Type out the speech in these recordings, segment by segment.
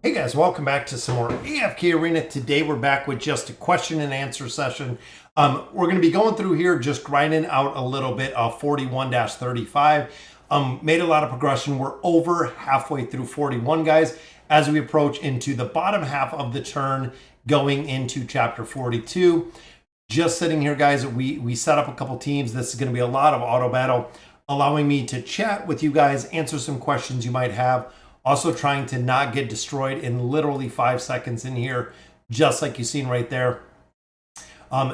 Hey guys, welcome back to some more AFK Arena. Today we're back with just a question and answer session. We're going to be going through here, just grinding out a little bit of 41-35. Made a lot of progression. We're over halfway through 41, guys, as we approach into the bottom half of the turn, going into chapter 42. Just sitting here, guys, we set up a couple teams. This is going to be a lot of auto battle, allowing me to chat with you guys, answer some questions you might have. Also trying to not get destroyed in literally 5 seconds in here, just like you've seen right there.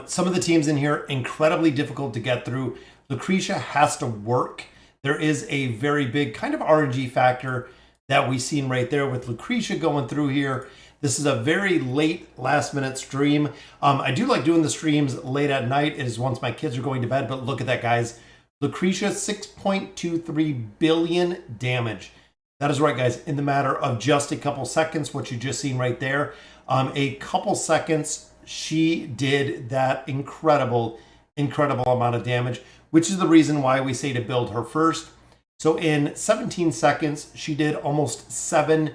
Some of the teams in here, incredibly difficult to get through. Lucretia has to work. There is a very big kind of RNG factor that we've seen right there with Lucretia going through here. This is a very late last minute stream. I do like doing the streams late at night. It is once my kids are going to bed, but look at that, guys. Lucretia, 6.23 billion damage. That is right, guys, in the matter of just a couple seconds, what you just seen right there. A couple seconds, she did that incredible amount of damage, which is the reason why we say to build her first. So in 17 seconds, she did almost 7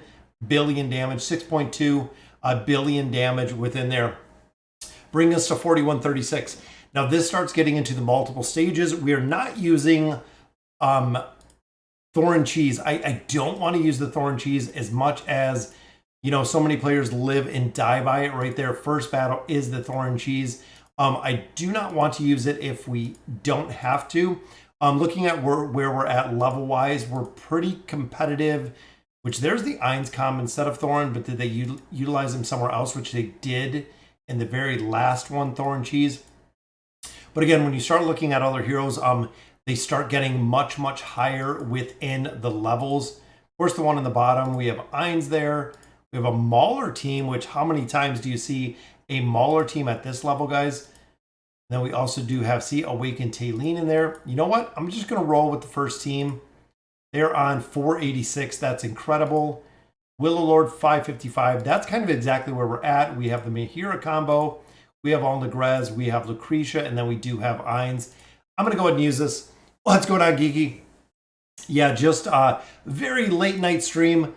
billion damage, 6.2 billion damage within there. Bring us to 4136. Now this starts getting into the multiple stages. We are not using Thorn Cheese. I don't want to use the Thorn Cheese as much as, you know, so many players live and die by it right there. First battle is the Thorn Cheese. I do not want to use it if we don't have to. Looking at where we're at level-wise, we're pretty competitive, which there's the Einscom instead of Thorn, but did they utilize them somewhere else, which they did in the very last one, Thorn Cheese. But again, when you start looking at other heroes, they start getting much higher within the levels. Of course, the one on the bottom, we have Eins there. We have a Mauler team, which how many times do you see a Mauler team at this level, guys? Then we also do have, see, Awakened Taylene in there. You know what? I'm just going to roll with the first team. They're on 486. That's incredible. Willow Lord, 555. That's kind of exactly where we're at. We have the Mahira combo. We have All Negrez. We have Lucretia. And then we do have Eins. I'm going to go ahead and use this. What's going on, Geeky? Yeah, just a very late night stream.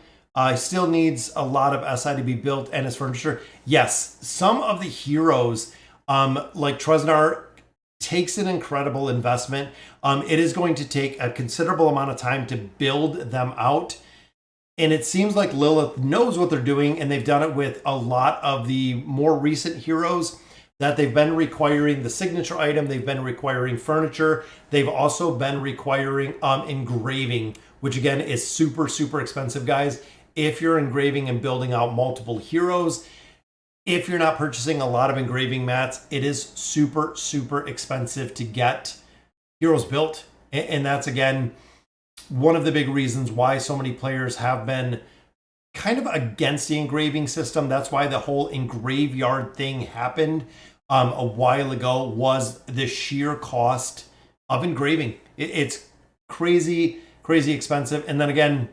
Still needs a lot of SI to be built and his furniture. Yes, some of the heroes, like Treznar, takes an incredible investment. It is going to take a considerable amount of time to build them out. And it seems like Lilith knows what they're doing, and they've done it with a lot of the more recent heroes, that they've been requiring the signature item, they've been requiring furniture, they've also been requiring engraving, which again is super expensive, guys. If you're engraving and building out multiple heroes, if you're not purchasing a lot of engraving mats, it is super expensive to get heroes built. And that's, again, one of the big reasons why so many players have been kind of against the engraving system. That's why the whole engraveyard thing happened a while ago, was the sheer cost of engraving. It's crazy expensive. And then again,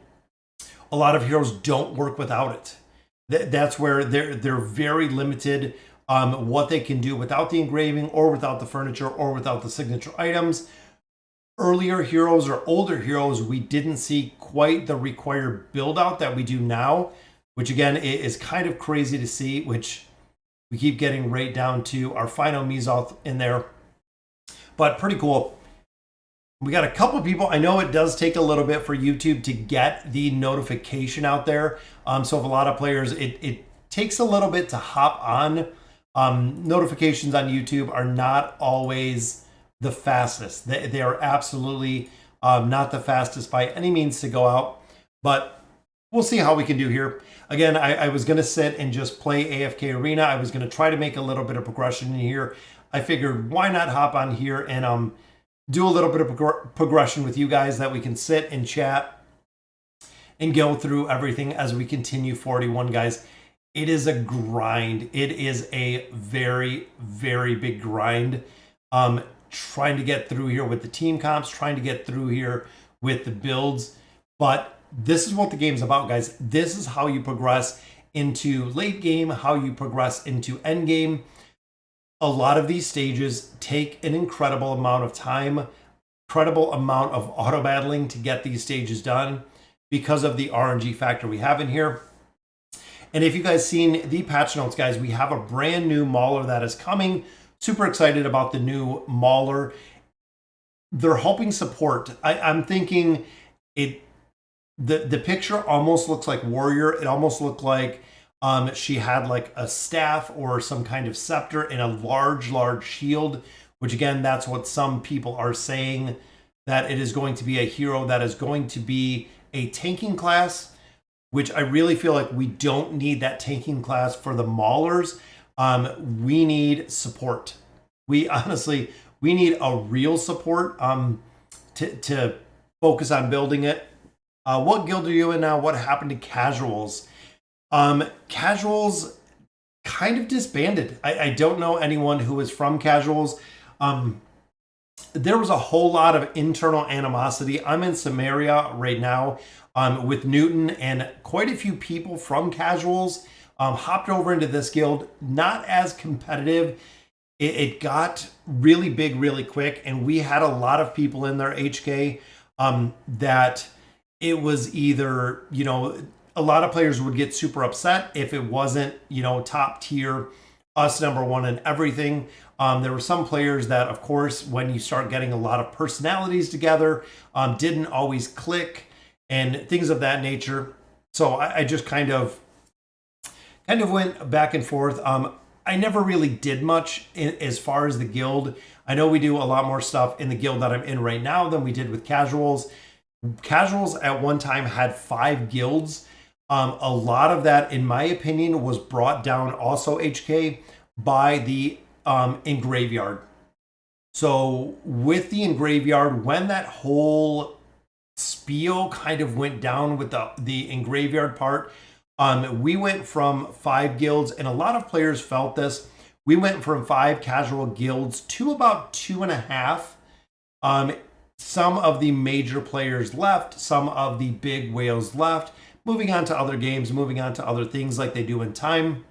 a lot of heroes don't work without it. That's where they're very limited what they can do without the engraving, or without the furniture, or without the signature items. Earlier heroes or older heroes, we didn't see quite the required build out that we do now, which again is kind of crazy to see, which we keep getting right down to our final Mizoth in there. But pretty cool. We got a couple people. I know it does take a little bit for YouTube to get the notification out there. So if a lot of players, it takes a little bit to hop on. Notifications on YouTube are not always the fastest. They are absolutely not the fastest by any means to go out, but we'll see how we can do here. Again, I was going to sit and just play AFK Arena. I was going to try to make a little bit of progression in here. I figured, why not hop on here and do a little bit of progression with you guys, that we can sit and chat and go through everything as we continue 41, guys. It is a grind. It is a very big grind. Trying to get through here with the team comps, trying to get through here with the builds. But this is what the game's about, guys. This is how you progress into late game, how you progress into end game. A lot of these stages take an incredible amount of time, incredible amount of auto battling to get these stages done because of the RNG factor we have in here. And if you guys seen the patch notes, guys, we have a brand new Mauler that is coming. Super excited about the new Mauler. They're helping support. I'm thinking the picture almost looks like warrior. It almost looked like she had like a staff or some kind of scepter and a large shield, which again, that's what some people are saying, that it is going to be a hero that is going to be a tanking class, which I really feel like we don't need that tanking class for the Maulers. We need support. We need a real support to focus on building it. What guild are you in now? What happened to casuals? Casuals kind of disbanded. I don't know anyone who is from casuals. There was a whole lot of internal animosity. I'm in Samaria right now with Newton, and quite a few people from casuals hopped over into this guild. Not as competitive. It got really big really quick, and we had a lot of people in there, HK, that it was either, a lot of players would get super upset if it wasn't, top tier, us number one and everything. There were some players that, of course, when you start getting a lot of personalities together, didn't always click and things of that nature. So I just kind of went back and forth. I never really did much as far as the guild. I know we do a lot more stuff in the guild that I'm in right now than we did with casuals. Casuals at one time had 5 guilds. A lot of that, in my opinion, was brought down also, HK, by the Engraving. So with the Engraving, when that whole spiel kind of went down with the Engraving part, we went from 5 guilds, and a lot of players felt this. We went from 5 casual guilds to about 2.5. Some of the major players left, some of the big whales left, moving on to other games, moving on to other things like they do in time.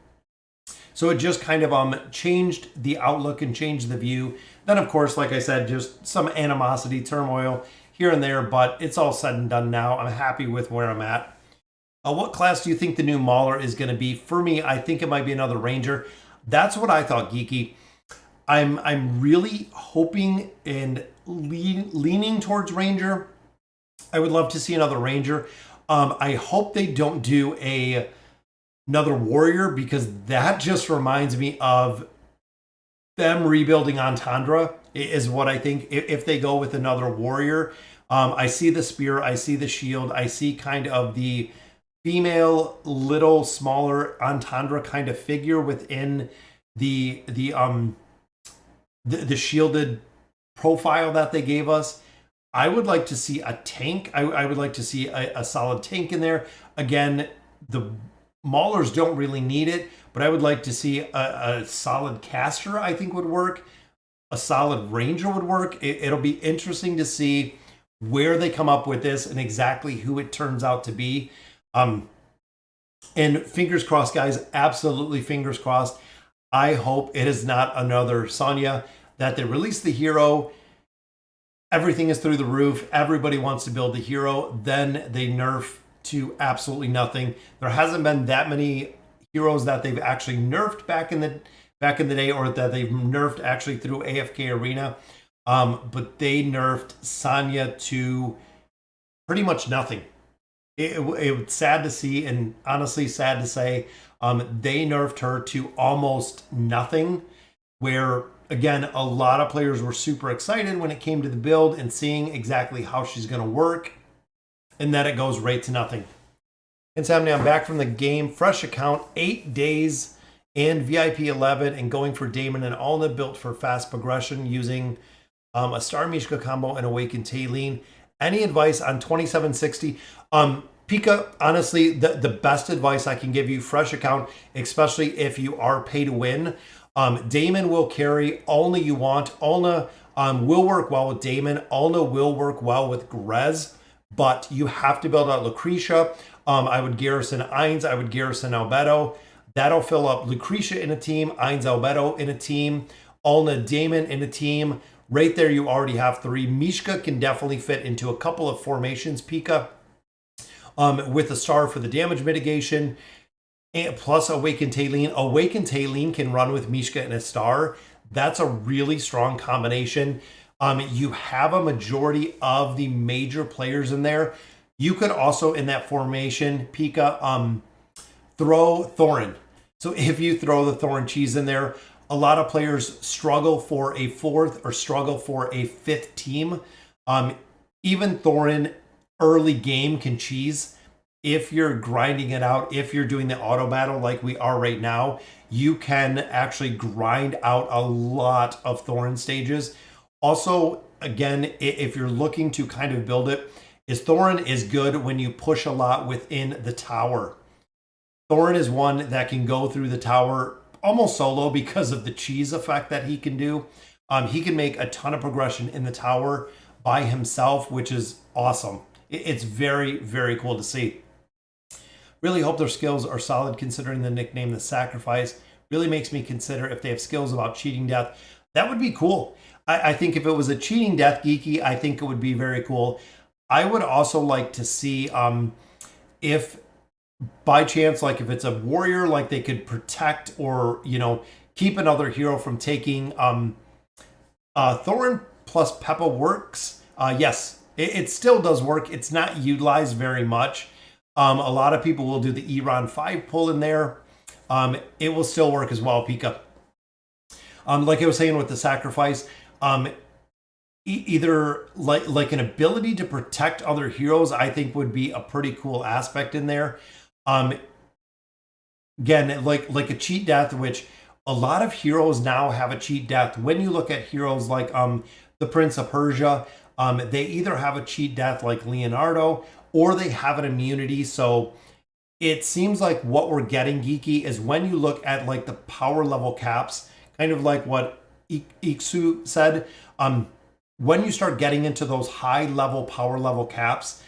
So it just kind of changed the outlook and changed the view. Then, of course, like I said, just some animosity, turmoil here and there, but it's all said and done now. I'm happy with where I'm at. What class do you think the new Mauler is going to be? For me, I think it might be another Ranger. That's what I thought, Geeky. I'm really hoping and leaning towards Ranger. I would love to see another Ranger. I hope they don't do another Warrior, because that just reminds me of them rebuilding Entendre, is what I think. If they go with another Warrior, I see the spear, I see the shield, I see kind of the female, little, smaller Entendre kind of figure within the shielded profile that they gave us. I would like to see a tank. I would like to see a solid tank in there. Again, the Maulers don't really need it, but I would like to see a solid caster, I think would work. A solid Ranger would work. It'll be interesting to see where they come up with this and exactly who it turns out to be. And fingers crossed, guys, absolutely fingers crossed. I hope it is not another Sonya, that they release the hero. Everything is through the roof. Everybody wants to build the hero. Then they nerf to absolutely nothing. There hasn't been that many heroes that they've actually nerfed back in the day, or that they've nerfed actually through AFK Arena. But they nerfed Sonya to pretty much nothing. It was sad to see, and honestly sad to say. They nerfed her to almost nothing, where, again, a lot of players were super excited when it came to the build and seeing exactly how she's going to work, and then it goes right to nothing. Insomnia, I'm back from the game. Fresh account, 8 days, and VIP 11, and going for Damon and Alna, built for fast progression using a Star Mishka combo and Awakened Taylene. Any advice on 2760? Pika, honestly, the best advice I can give you, fresh account, especially if you are pay to win. Damon will carry Alna you want. Alna will work well with Damon. Alna will work well with Grez, but you have to build out Lucretia. I would Garrison Ainz. I would Garrison Albedo. That'll fill up Lucretia in a team, Ainz Albedo in a team, Alna Damon in a team. Right there, you already have 3. Mishka can definitely fit into a couple of formations, Pika, with a star for the damage mitigation. and plus Awakened Tailene. Awakened Tailene can run with Mishka and a star. That's a really strong combination. You have a majority of the major players in there. You could also, in that formation, Pika, throw Thorin. So if you throw the Thorin cheese in there, a lot of players struggle for a fourth or struggle for a fifth team. Even Thorin early game can cheese. If you're grinding it out, if you're doing the auto battle like we are right now, you can actually grind out a lot of Thorin stages. Also, again, if you're looking to kind of build it, Thorin is good when you push a lot within the tower. Thorin is one that can go through the tower almost solo because of the cheese effect that he can do. He can make a ton of progression in the tower by himself, which is awesome. It's very, very cool to see. Really hope their skills are solid considering the nickname The Sacrifice. Really makes me consider if they have skills about cheating death. That would be cool. I think if it was a cheating death geeky, I think it would be very cool. I would also like to see if by chance, like if it's a warrior, like they could protect or, you know, keep another hero from taking Thorin plus Peppa works. Yes, it still does work. It's not utilized very much. A lot of people will do the Eron 5 pull in there. It will still work as well, Pika. Like I was saying with the sacrifice, either like an ability to protect other heroes, I think would be a pretty cool aspect in there. Again, like a cheat death, which a lot of heroes now have a cheat death. When you look at heroes like the Prince of Persia, they either have a cheat death like Leonardo, or they have an immunity. So it seems like what we're getting, Geeky, is when you look at like the power level caps, kind of like what Iksu said, when you start getting into those high level power level caps,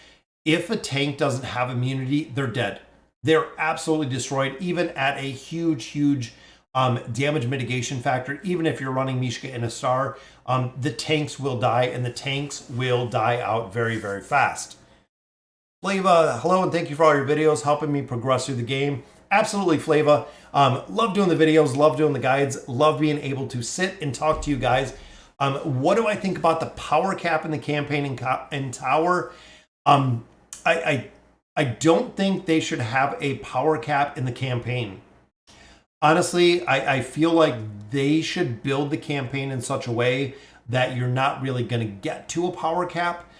if a tank doesn't have immunity, they're dead. They're absolutely destroyed, even at a huge damage mitigation factor. Even if you're running Mishka in a star, the tanks will die, and the tanks will die out very, very fast. Flava, hello, and thank you for all your videos, helping me progress through the game. Absolutely, Flava. Love doing the videos, love doing the guides, love being able to sit and talk to you guys. What do I think about the power cap in the campaign in Tower? I don't think they should have a power cap in the campaign. Honestly, I feel like they should build the campaign in such a way that you're not really going to get to a power cap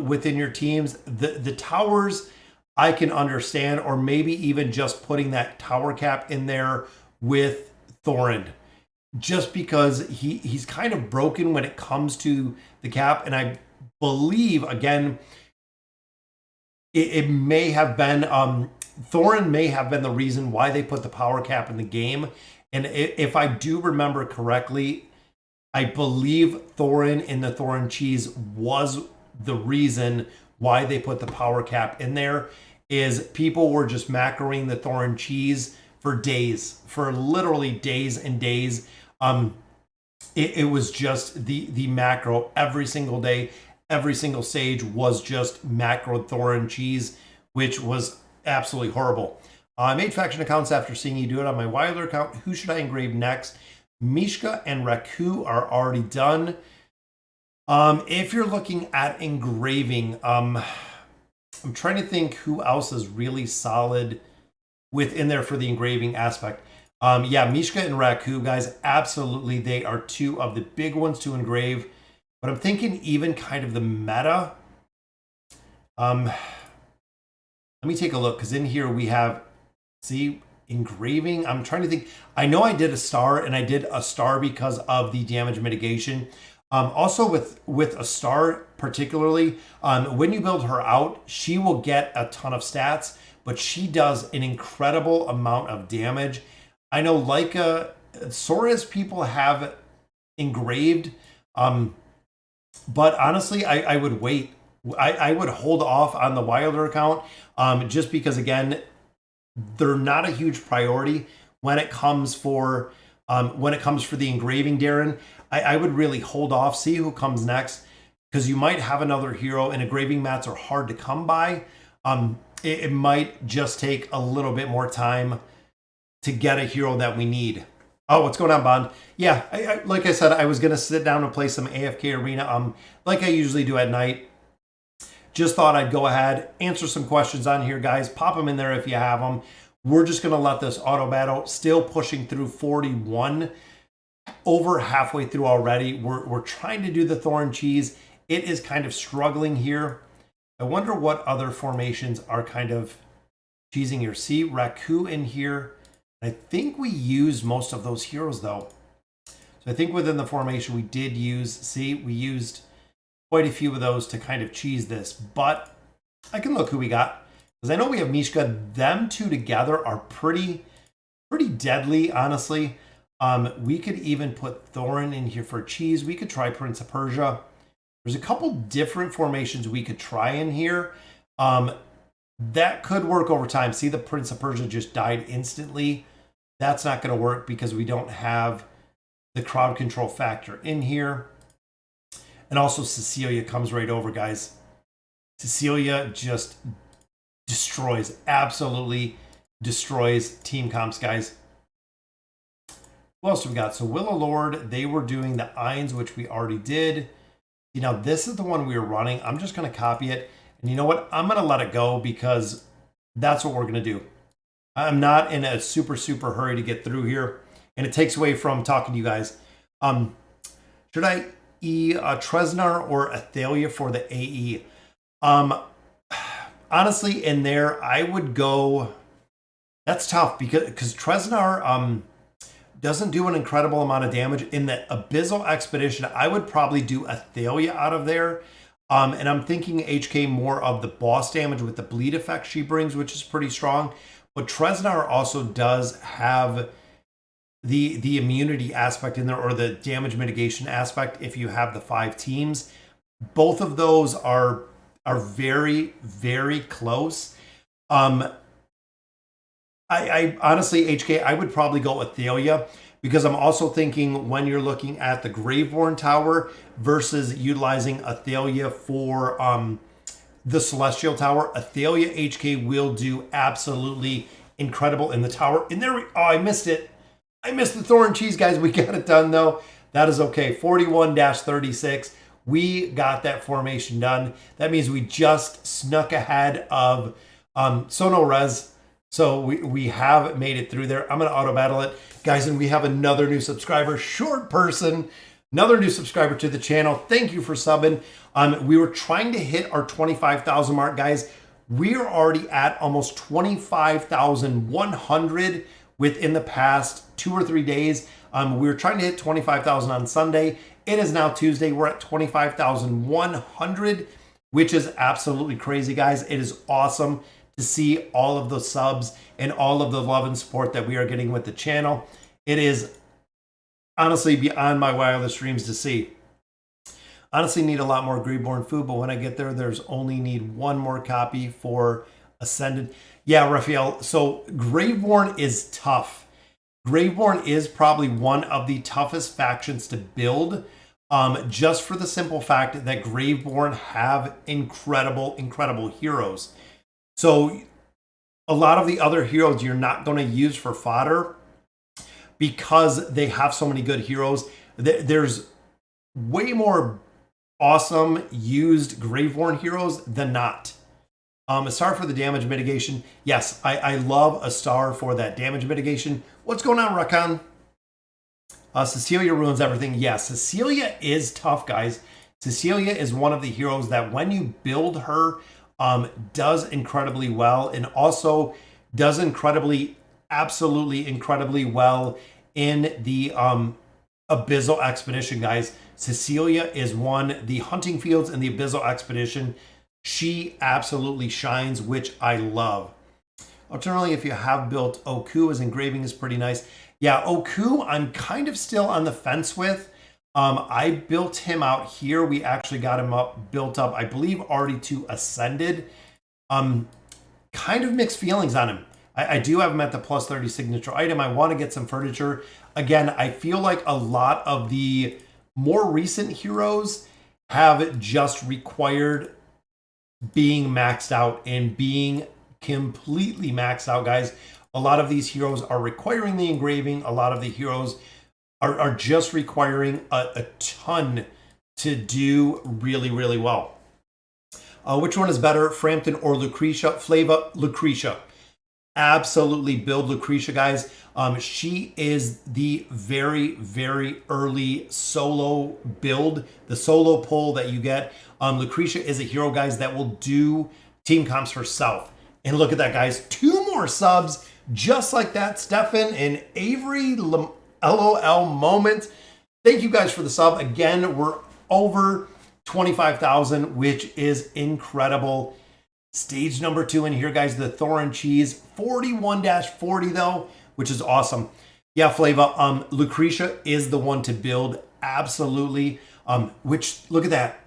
within your teams. The towers, I can understand, or maybe even just putting that tower cap in there with Thorin, just because he's kind of broken when it comes to the cap. And I believe, again, it may have been Thorin may have been the reason why they put the power cap in the game. And if I do remember correctly, I believe Thorin in the Thorin cheese was the reason why they put the power cap in there. Is people were just macroing the Thorin cheese for days, for literally days and days. It was just the macro every single day. Every single stage was just macro Thorin cheese, which was absolutely horrible. I made faction accounts after seeing you do it on my Wilder account. Who should I engrave next? Mishka and Raku are already done. If you're looking at engraving, I'm trying to think who else is really solid within there for the engraving aspect. Yeah, Mishka and Raku, guys, absolutely. They are two of the big ones to engrave. But I'm thinking even kind of the meta. Let me take a look, because in here we have, see, engraving. I'm trying to think. I know I did a star, and I did a star because of the damage mitigation. Also with a star particularly, when you build her out, she will get a ton of stats, but she does an incredible amount of damage. I know Leica, Sora's people have engraved, but honestly, I would wait. I would hold off on the Wilder account, just because, again, they're not a huge priority when it comes for the engraving, Darren. I would really hold off, see who comes next, because you might have another hero, and engraving mats are hard to come by. It might just take a little bit more time to get a hero that we need. Oh, what's going on, Bond? Yeah, like I said, I was going to sit down and play some AFK Arena, like I usually do at night. Just thought I'd go ahead, answer some questions on here, guys. Pop them in there if you have them. We're just going to let this auto battle, still pushing through 41, over halfway through already. We're trying to do the Thorn Cheese. It is kind of struggling here. I wonder what other formations are kind of cheesing here. See, Raku in here. I think we used most of those heroes, though. So I think within the formation we did use, see, we used quite a few of those to kind of cheese this. But I can look who we got. Because I know we have Mishka. Them two together are pretty deadly, honestly. We could even put Thorin in here for cheese. We could try Prince of Persia. There's a couple different formations we could try in here. That could work over time. See, the Prince of Persia just died instantly. That's not going to work because we don't have the crowd control factor in here. And also Cecilia comes right over, guys. Cecilia just destroys, absolutely destroys team comps, guys. Who else have we got? So Willow Lord, they were doing the Ions, which we already did. You know, this is the one we were running. I'm just going to copy it. And you know what? I'm going to let it go because that's what we're going to do. I'm not in a super hurry to get through here. And it takes away from talking to you guys. Should I Treznar or Athalia for the AE? Honestly, in there, I would go... That's tough because Treznar doesn't do an incredible amount of damage. In the Abyssal Expedition, I would probably do Athalia out of there. And I'm thinking HK more of the boss damage with the bleed effect she brings, which is pretty strong. But Treznar also does have the immunity aspect in there, or the damage mitigation aspect if you have the 5 teams. Both of those are very close. I honestly, HK, I would probably go Athalia, because I'm also thinking when you're looking at the Graveborn Tower versus utilizing Athalia for the Celestial Tower, Athalia HK will do absolutely incredible in the tower. And there oh, I missed it. I missed the Thorn Cheese, guys. We got it done, though. That is okay. 41-36. We got that formation done. That means we just snuck ahead of Sono Res. So we have made it through there. I'm going to auto battle it, guys. And we have another new subscriber, Short Person, another new subscriber to the channel. Thank you for subbing. We were trying to hit our 25,000 mark, guys. We're already at almost 25,100 within the past 2 or 3 days. We were trying to hit 25,000 on Sunday. It is now Tuesday. We're at 25,100, which is absolutely crazy, guys. It is awesome to see all of the subs and all of the love and support that we are getting with the channel. It is honestly beyond my wildest dreams to see. Honestly need a lot more Graveborn food, but when I get there, there's only need 1 more copy for Ascended. Yeah, Raphael, so Graveborn is tough. Graveborn is probably one of the toughest factions to build, just for the simple fact that Graveborn have incredible heroes. So a lot of the other heroes you're not going to use for fodder because they have so many good heroes. There's way more awesome used Graveborn heroes than not. A star for the damage mitigation. Yes, I love a star for that damage mitigation. What's going on, Rakan? Cecilia ruins everything. Yes, Cecilia is tough, guys. Cecilia is one of the heroes that when you build her, does incredibly well, and also does absolutely incredibly well in the Abyssal Expedition, guys. Cecilia is one, the Hunting Fields and the Abyssal Expedition, she absolutely shines, which I love. Alternatively, if you have built Oku, as Engraving is pretty nice. Yeah, Oku, I'm kind of still on the fence with. I built him out here. We actually got him built up, I believe, already to Ascended. Kind of mixed feelings on him. I do have him at the plus 30 signature item. I want to get some furniture. Again, I feel like a lot of the more recent heroes have just required being maxed out and being completely maxed out, guys. A lot of these heroes are requiring the engraving. A lot of the heroes are just requiring a ton to do really, really well. Which one is better, Frampton or Lucretia? Flava, Lucretia. Absolutely build Lucretia, guys. She is the very, very early solo build, the solo pull that you get. Lucretia is a hero, guys, that will do team comps herself. And look at that, guys. 2 more subs just like that. Stefan and Avery, LOL moment. Thank you guys for the sub. Again, we're over 25,000, which is incredible. Stage number 2 in here, guys, the Thorin Cheese 41-40 though, which is awesome. Yeah, Flava, Lucretia is the one to build, absolutely. Which, look at that.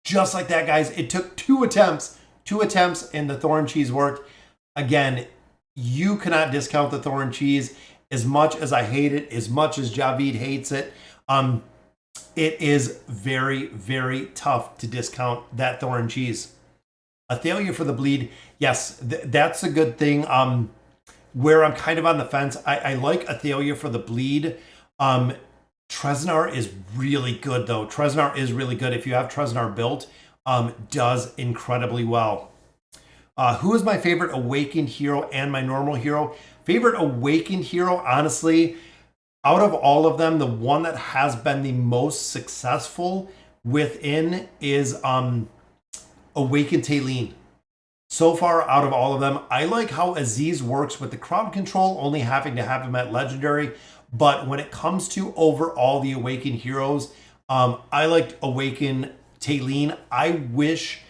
Just like that, guys, it took 2 attempts and the Thorin Cheese worked. Again, you cannot discount the Thorin Cheese. As much as I hate it, as much as Javid hates it, it is very, very tough to discount that Thorin Cheese. Athalia for the bleed, yes, that's a good thing. Where I'm kind of on the fence, I like Athalia for the bleed. Treznar is really good, though. Treznar is really good. If you have Treznar built, does incredibly well. Who is my favorite awakened hero and my normal hero? Favorite awakened hero, honestly, out of all of them, the one that has been the most successful within is Awakened Taylene. So far, out of all of them, I like how Aziz works with the crowd control, only having to have him at Legendary. But when it comes to overall the Awakened heroes, I liked Awakened Taylene. I wish,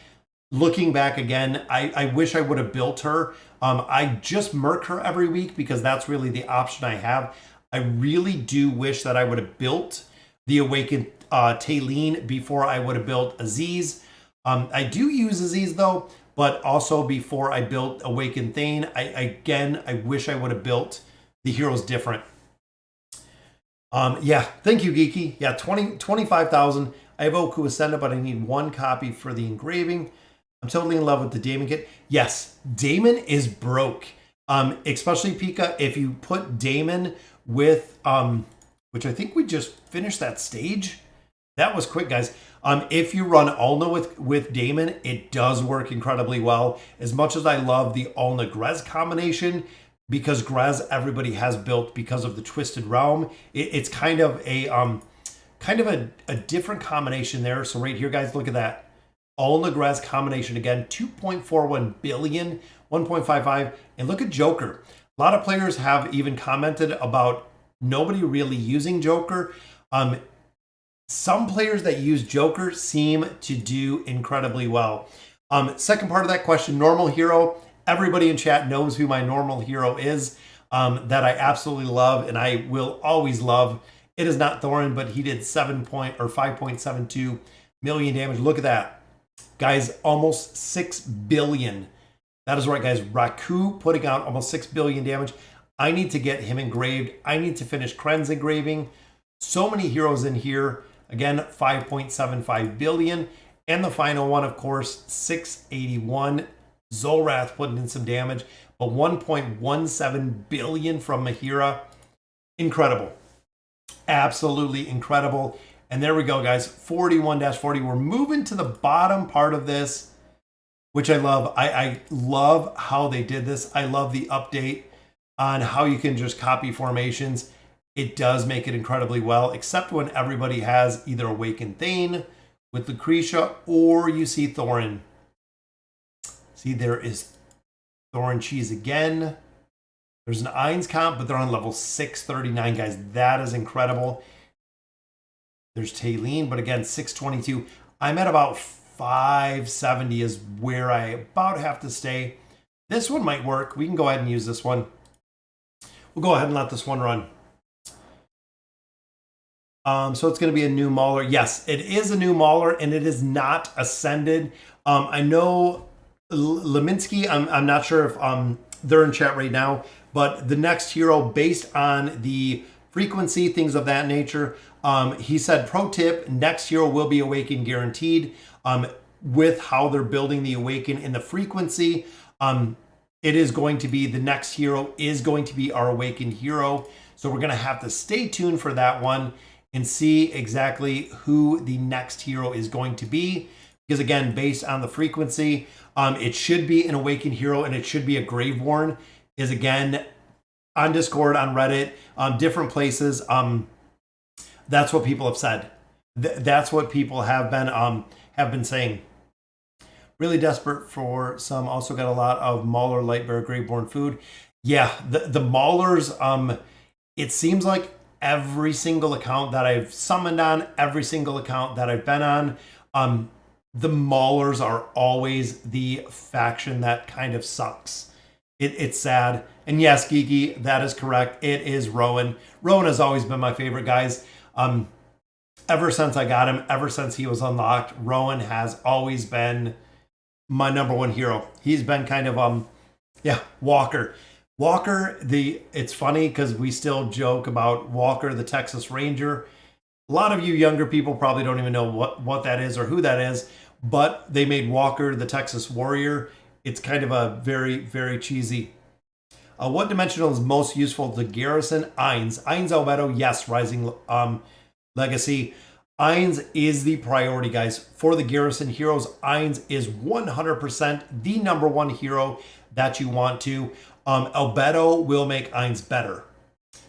looking back again, I wish I would have built her. I just merc her every week because that's really the option I have. I really do wish that I would have built the Awakened Taylene before I would have built Aziz. I do use Aziz though, but also before I built Awakened Thane, I wish I would have built the heroes different. Yeah, thank you, Geeky. Yeah, 25,000. I have Oku Ascendant, but I need 1 copy for the engraving. I'm totally in love with the Daemon kit. Yes, Daemon is broke. Especially Pika, if you put Daemon with, which I think we just finished that stage. That was quick, guys. If you run Ulna with Daemon, it does work incredibly well. As much as I love the Ulna Grez combination, because Grez everybody has built because of the Twisted Realm, it's kind of a different combination there. So right here, guys, look at that. Ulna Grez combination again, 2.41 billion, 1.55, and look at Joker. A lot of players have even commented about nobody really using Joker. Some players that use Joker seem to do incredibly well. Second part of that question, normal hero. Everybody in chat knows who my normal hero is, that I absolutely love and I will always love. It is not Thorin, but he did 5.72 million damage. Look at that. Guys, almost 6 billion. That is right, guys. Raku putting out almost 6 billion damage. I need to get him engraved. I need to finish Kren's engraving. So many heroes in here. Again, 5.75 billion. And the final one, of course, 681. Zolrath putting in some damage. But 1.17 billion from Mahira. Incredible. Absolutely incredible. And there we go, guys. 41-40. We're moving to the bottom part of this, which I love. I love how they did this. I love the update on how you can just copy formations. It does make it incredibly well, except when everybody has either Awakened Thane with Lucretia or you see Thorin. See, there is Thorin Cheese again. There's an Ainz comp, but they're on level 639, guys. That is incredible. There's Taylene, but again, 622. I'm at about 570 is where I about have to stay. This one might work. We can go ahead and use this one. We'll go ahead and let this one run. So it's going to be a new Mauler. Yes, it is a new Mauler, and it is not ascended. I know Leminski, I'm not sure if they're in chat right now, but the next hero, based on the frequency, things of that nature, he said, pro tip, next hero will be Awaken guaranteed. With how they're building the Awaken in the frequency, it is going to be, the next hero is going to be our awakened hero. So we're going to have to stay tuned for that one and see exactly who the next hero is going to be. Because again, based on the frequency, it should be an awakened hero and it should be a Graveworn. Is again on Discord, on Reddit, different places. That's what people have said. That's what people have been saying. Really desperate for some. Also got a lot of Mauler, Lightbearer, Graveborn food. Yeah, the Maulers. It seems like every single account that I've summoned on, every single account that I've been on, the Maulers are always the faction that kind of sucks. It's sad. And yes, Geeky, that is correct. It is Rowan. Rowan has always been my favorite, guys. Ever since I got him, ever since he was unlocked, Rowan has always been my number one hero. He's been kind of, Walker. Walker, it's funny because we still joke about Walker, the Texas Ranger. A lot of you younger people probably don't even know what that is or who that is, but they made Walker the Texas Warrior. It's kind of a very, very cheesy. What dimensional is most useful to Garrison? Ainz. Ainz Albedo, yes, Rising Legacy. Ainz is the priority, guys. For the Garrison heroes, Ainz is 100% the number one hero that you want to. Albedo will make Ainz better.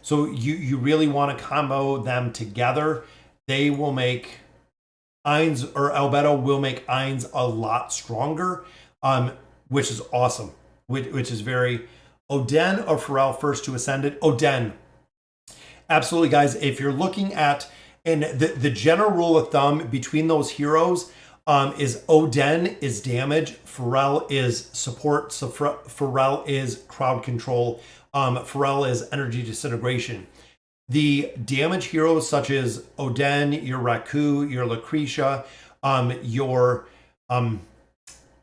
So you really want to combo them together. They will make Ainz, or Albedo will make Ainz a lot stronger, which is awesome, which is very... Oden or Pharrell first to Ascended? Oden. Absolutely, guys. If you're looking at, and the general rule of thumb between those heroes is Oden is damage, Pharrell is support, so Pharrell is crowd control, Pharrell is energy disintegration. The damage heroes such as Oden, your Raku, your Lucretia,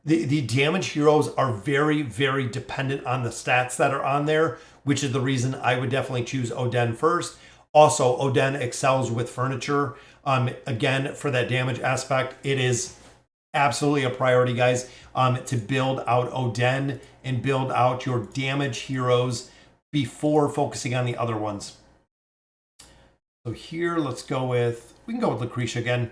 the damage heroes are very, very dependent on the stats that are on there, which is the reason I would definitely choose Oden first. Also, Oden excels with furniture. Again, for that damage aspect, it is absolutely a priority, guys, to build out Oden and build out your damage heroes before focusing on the other ones. So here, we can go with Lucretia again.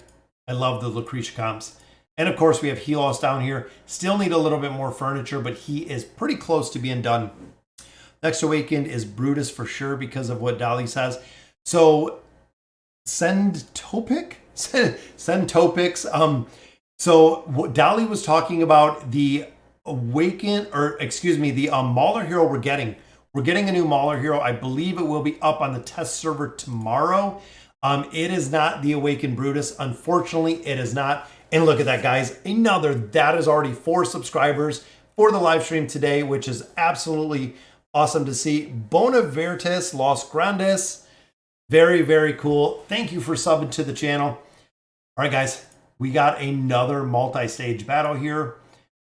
I love the Lucretia comps. And of course, we have Helos down here. Still need a little bit more furniture, but he is pretty close to being done. Next awakened is Brutus for sure because of what Dolly says. So send Topics. So what Dolly was talking about, the Mauler hero we're getting. We're getting a new Mauler hero. I believe it will be up on the test server tomorrow. It is not the awakened Brutus. Unfortunately, it is not. And look at that, guys. That is already 4 subscribers for the live stream today, which is absolutely awesome to see. Bona Vertis Los Grandes. Very, very cool. Thank you for subbing to the channel. All right, guys. We got another multi-stage battle here.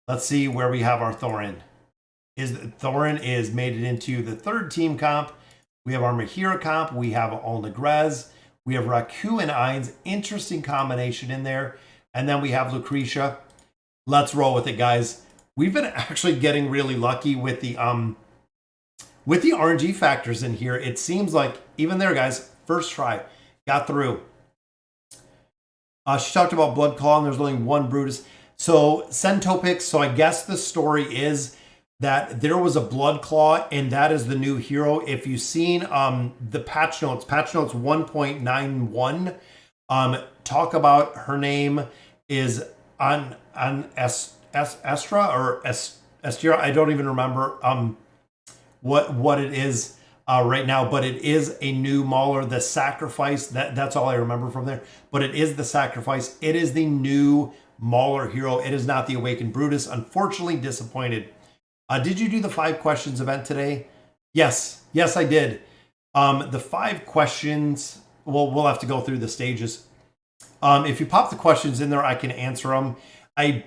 Let's see where we have our Thorin. Thorin is made it into the 3rd team comp. We have our Mahira comp. We have Olnegrez. We have Raku and Ainz. Interesting combination in there. And then we have Lucretia. Let's roll with it, guys. We've been actually getting really lucky with the RNG factors in here. It seems like even there, guys, first try, got through. She talked about Blood Claw, and there's only one Brutus. So send Topics. So I guess the story is that there was a Blood Claw, and that is the new hero. If you've seen the patch notes 1.91, talk about her name is on Estra or Estira. I don't even remember what it is right now, but it is a new Mauler, the Sacrifice. That's all I remember from there. But it is the Sacrifice. It is the new Mauler hero. It is not the Awakened Brutus. Unfortunately, disappointed. Did you do the 5 questions event today? Yes, I did. The 5 questions. Well, we'll have to go through the stages. If you pop the questions in there, I can answer them. I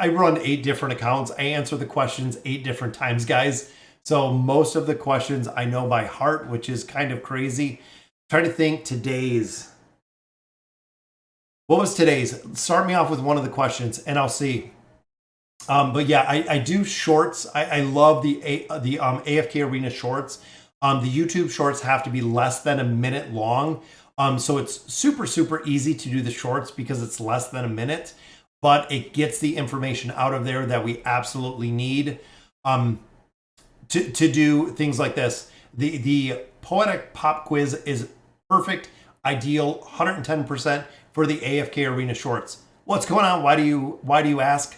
run 8 different accounts. I answer the questions 8 different times, guys. So most of the questions I know by heart, which is kind of crazy. Try to think today's. What was today's? Start me off with one of the questions and I'll see. But yeah, I do shorts. I love the AFK Arena shorts. The YouTube shorts have to be less than a minute long. So it's super easy to do the shorts because it's less than a minute, but it gets the information out of there that we absolutely need to do things like this. The poetic pop quiz is perfect, ideal, 110% for the AFK Arena shorts. What's going on? Why do you ask?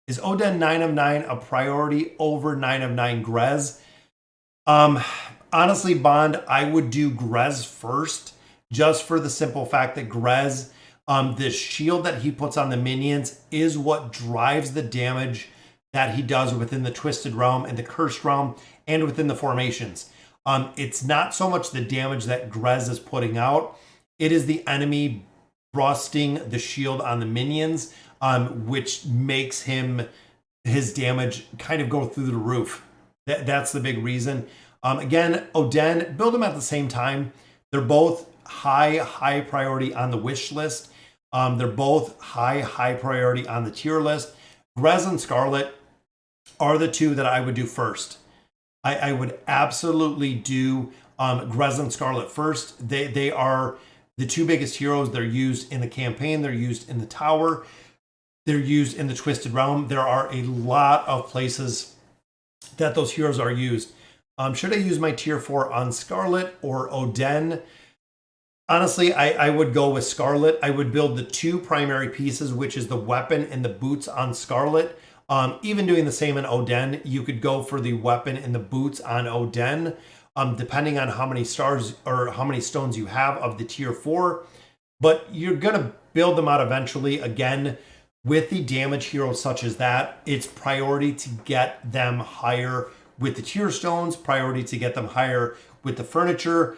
Is Oden 9 of 9 a priority over 9 of 9 Grez? Honestly, Bond, I would do Grez first, just for the simple fact that Grez, the shield that he puts on the minions is what drives the damage that he does within the Twisted Realm and the Cursed Realm and within the formations. It's not so much the damage that Grez is putting out, it is the enemy busting the shield on the minions, which makes his damage kind of go through the roof. That's the big reason. Again, Oden, build them at the same time. They're both high priority on the wish list. They're both high priority on the tier list. Grez and Scarlet are the two that I would do first. I would absolutely do Grez and Scarlet first. They are the two biggest heroes. They're used in the campaign. They're used in the tower. They're used in the Twisted Realm. There are a lot of places that those heroes are used. Should I use my tier 4 on Scarlet or Oden? Honestly, I would go with Scarlet. I would build the two primary pieces, which is the weapon and the boots on Scarlet. Even doing the same in Oden, you could go for the weapon and the boots on Oden, depending on how many stars or how many stones you have of the tier 4. But you're going to build them out eventually. Again, with the damage heroes such as that, it's priority to get them higher with the tier stones, priority to get them higher with the furniture,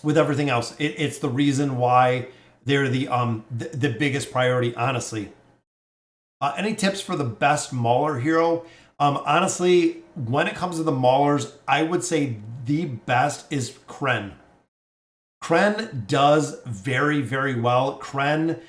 with everything else. It's the reason why they're the biggest priority, honestly. Any tips for the best Mauler hero? Honestly, when it comes to the Maulers, I would say the best is Kren. Kren does very well. Kren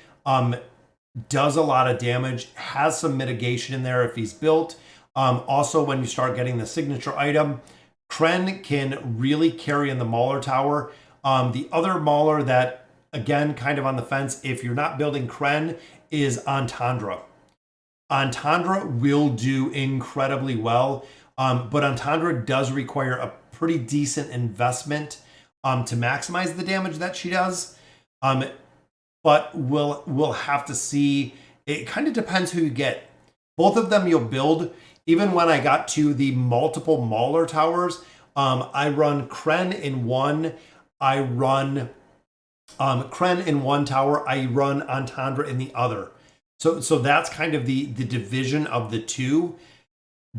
does a lot of damage, has some mitigation in there if he's built. Also, when you start getting the signature item, Kren can really carry in the Mauler tower. The other Mauler that, again, kind of on the fence, if you're not building Kren, is Entendre. Entendre will do incredibly well, but Entendre does require a pretty decent investment to maximize the damage that she does. But we'll have to see. It kind of depends who you get. Both of them you'll build. Even when I got to the multiple Mauler towers, I run Kren in one. I run Kren in one tower. I run Entendre in the other. So that's kind of the division of the two.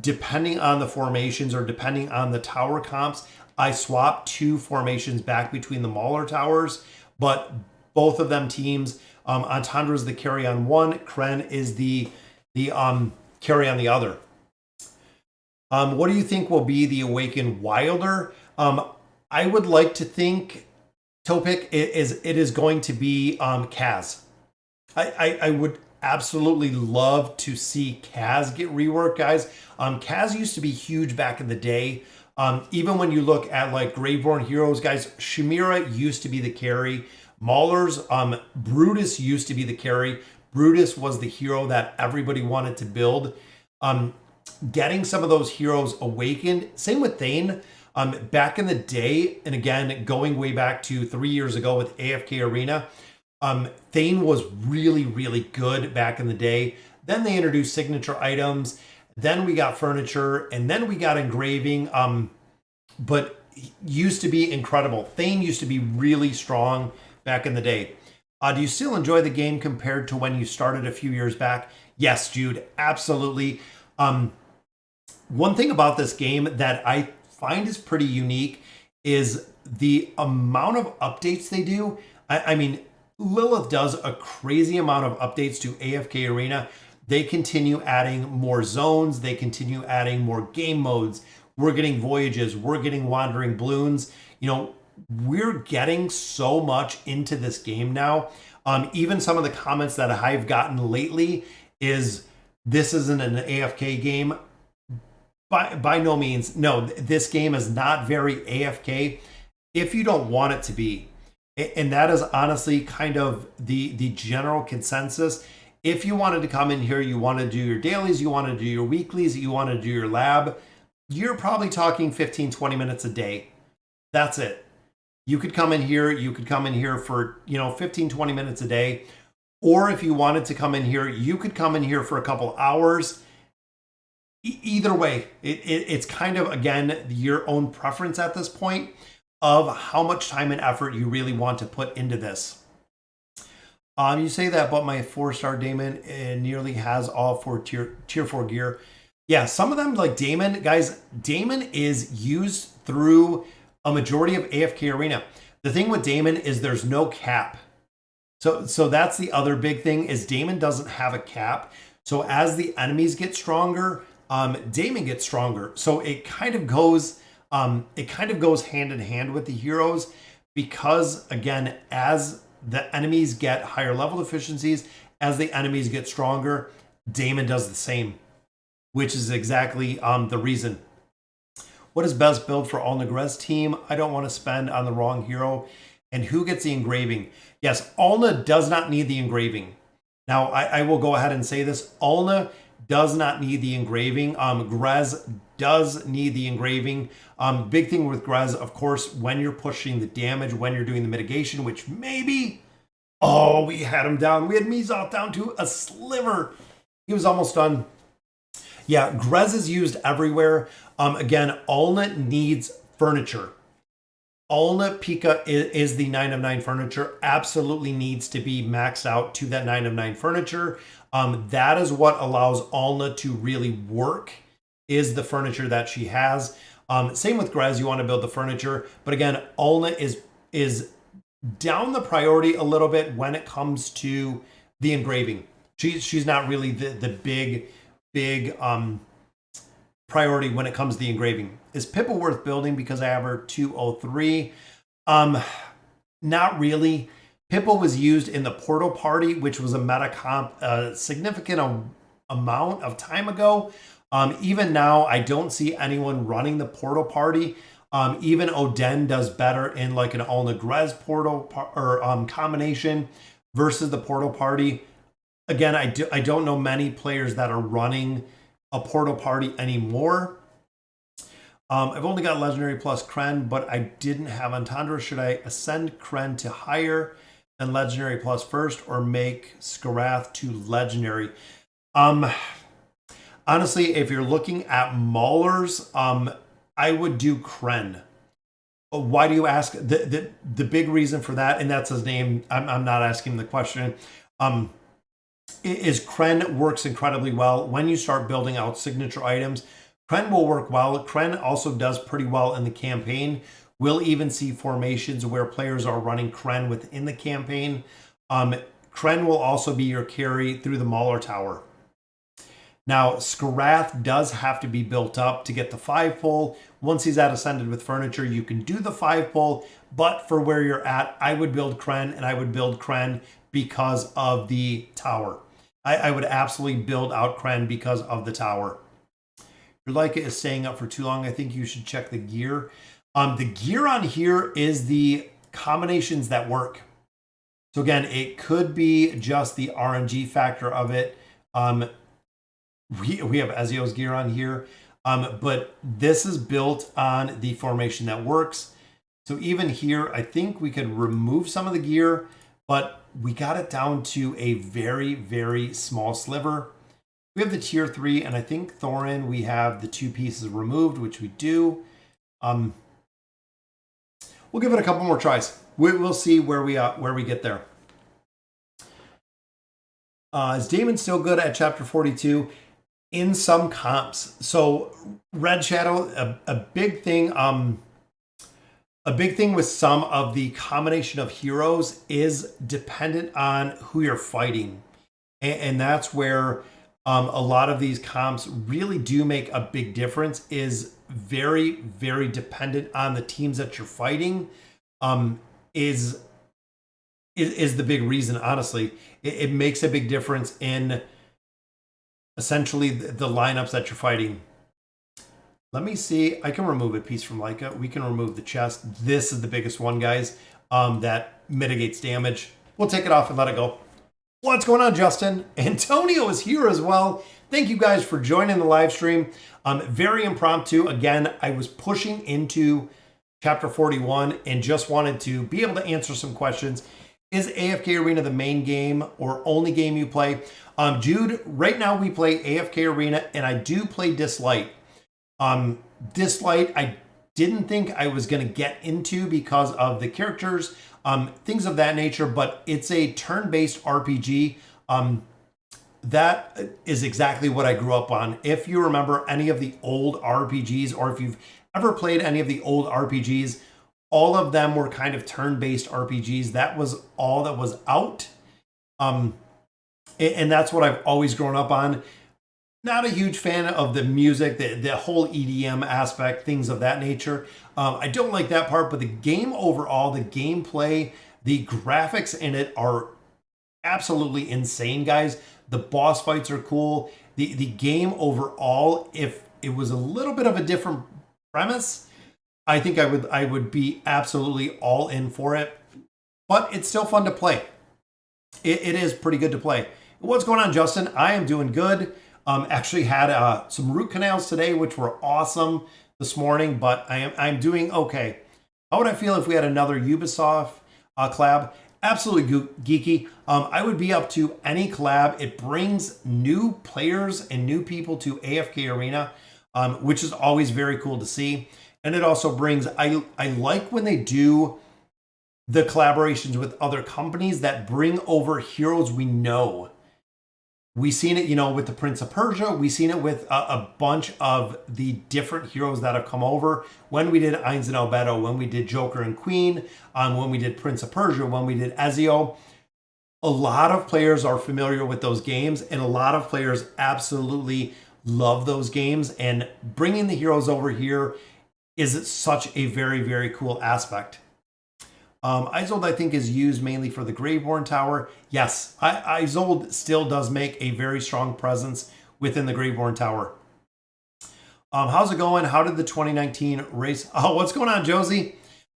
Depending on the formations or depending on the tower comps, I swap two formations back between the Mauler towers. But both of them teams, Entendre is the carry on one. Kren is the carry on the other. What do you think will be the Awakened Wilder? I would like to think, Topic, it is going to be Kaz. I would absolutely love to see Kaz get reworked, guys. Kaz used to be huge back in the day. Even when you look at like Graveborn heroes, guys, Shamira used to be the carry. Maulers, Brutus used to be the carry. Brutus was the hero that everybody wanted to build. Getting some of those heroes awakened. Same with Thane. Back in the day, and again, going way back to 3 years ago with AFK Arena, Thane was really good back in the day. Then they introduced signature items. Then we got furniture, and then we got engraving. But used to be incredible. Thane used to be really strong back in the day. Do you still enjoy the game compared to when you started a few years back? Yes, Jude, absolutely. One thing about this game that I find is pretty unique is the amount of updates they do. I mean, Lilith does a crazy amount of updates to AFK Arena. They continue adding more zones. They continue adding more game modes. We're getting voyages. We're getting wandering balloons. You know, we're getting so much into this game now. Even some of the comments that I've gotten lately is this isn't an AFK game. By no means. No, this game is not very AFK if you don't want it to be. And that is honestly kind of the general consensus. If you wanted to come in here, you want to do your dailies, you want to do your weeklies, you want to do your lab, you're probably talking 15, 20 minutes a day. That's it. You could come in here, for, 15, 20 minutes a day. Or if you wanted to come in here, you could come in here for a couple hours. Either way, it's kind of, again, your own preference at this point of how much time and effort you really want to put into this. You say that, but my 4-star Damon nearly has all 4 tier 4 gear. Yeah, some of them, like Damon, guys, Damon is used through a majority of AFK Arena. The thing with Damon is there's no cap. So that's the other big thing, is Damon doesn't have a cap. So as the enemies get stronger, Damon gets stronger. So it kind of goes hand in hand with the heroes, because again, as the enemies get higher level efficiencies, as the enemies get stronger, Damon does the same, which is exactly the reason. What is best build for all Negrez team? I don't want to spend on the wrong hero. And who gets the engraving? Yes, Alna does not need the engraving. Now, I will go ahead and say this. Alna does not need the engraving. Grez does need the engraving. Big thing with Grez, of course, when you're pushing the damage, when you're doing the mitigation, which maybe... Oh, we had him down. We had Mizot down to a sliver. He was almost done. Yeah, Grez is used everywhere. Again, Alna needs furniture. Alna Pika is the 9 of 9 furniture. Absolutely needs to be maxed out to that 9 of 9 furniture. That is what allows Alna to really work, is the furniture that she has. Same with Grez, you want to build the furniture. But again, Alna is down the priority a little bit when it comes to the engraving. She's not really the big priority when it comes to the engraving. Is Pippa worth building because I have her 203? Not really. Pippa was used in the Portal Party, which was a meta comp a significant amount of time ago. Even now, I don't see anyone running the Portal Party. Even Oden does better in like an Alna Grez Portal combination versus the Portal Party. Again, I don't know many players that are running a Portal Party anymore. I've only got Legendary plus Kren, but I didn't have Entendre. Should I ascend Kren to higher and Legendary plus first, or make Skarath to Legendary? Honestly, if you're looking at Maulers, I would do Kren. Why do you ask? The big reason for that, and that's his name, I'm not asking the question, is Kren works incredibly well when you start building out signature items. Kren will work well. Kren also does pretty well in the campaign. We'll even see formations where players are running Kren within the campaign. Kren will also be your carry through the Mauler Tower. Now, Skarath does have to be built up to get the 5 pull. Once he's at Ascended with Furniture, you can do the 5 pull, but for where you're at, I would build Kren, and I would build Kren because of the tower. I would absolutely build out Kren because of the tower. Your Leica is staying up for too long. I think you should check the gear. The gear on here is the combinations that work. So again, it could be just the RNG factor of it. We have Ezio's gear on here, but this is built on the formation that works. So even here, I think we could remove some of the gear, but we got it down to a very, very small sliver. We have the tier 3, and I think Thorin, we have the 2 pieces removed, which we do. We'll give it a couple more tries. We'll see where we get there. Is Damon still good at chapter 42? In some comps. So Red Shadow, a big thing. A big thing with some of the combination of heroes is dependent on who you're fighting. And that's where a lot of these comps really do make a big difference, is very, very dependent on the teams that you're fighting, is the big reason, honestly. It makes a big difference in essentially the lineups that you're fighting. Let me see. I can remove a piece from Leica. We can remove the chest. This is the biggest one, guys, that mitigates damage. We'll take it off and let it go. What's going on, Justin? Antonio is here as well. Thank you guys for joining the live stream. Very impromptu. Again, I was pushing into chapter 41 and just wanted to be able to answer some questions. Is AFK Arena the main game or only game you play? Jude, right now we play AFK Arena and I do play Dislight. Dislight, I didn't think I was going to get into because of the characters, things of that nature, but it's a turn-based RPG. That is exactly what I grew up on. If you remember any of the old RPGs, or if you've ever played any of the old RPGs, all of them were kind of turn-based RPGs. That was all that was out. And that's what I've always grown up on. Not a huge fan of the music, the whole EDM aspect, things of that nature. I don't like that part, but the game overall, the gameplay, the graphics in it are absolutely insane, guys. The boss fights are cool. The game overall, if it was a little bit of a different premise, I think I would be absolutely all in for it. But it's still fun to play. It is pretty good to play. What's going on, Justin? I am doing good. Actually had some root canals today, which were awesome this morning, but I'm doing okay. How would I feel if we had another Ubisoft collab? Absolutely geeky. I would be up to any collab. It brings new players and new people to AFK Arena, which is always very cool to see. And it also brings, I like when they do the collaborations with other companies that bring over heroes we know. We've seen it, with the Prince of Persia. We've seen it with a bunch of the different heroes that have come over. When we did Ainz and Albedo, when we did Joker and Queen, when we did Prince of Persia, when we did Ezio. A lot of players are familiar with those games, and a lot of players absolutely love those games. And bringing the heroes over here is such a very, very cool aspect. Isolde, I think, is used mainly for the Graveborn Tower. Yes, Isolde still does make a very strong presence within the Graveborn Tower. How's it going? How did the 2019 race? Oh, what's going on, Josie?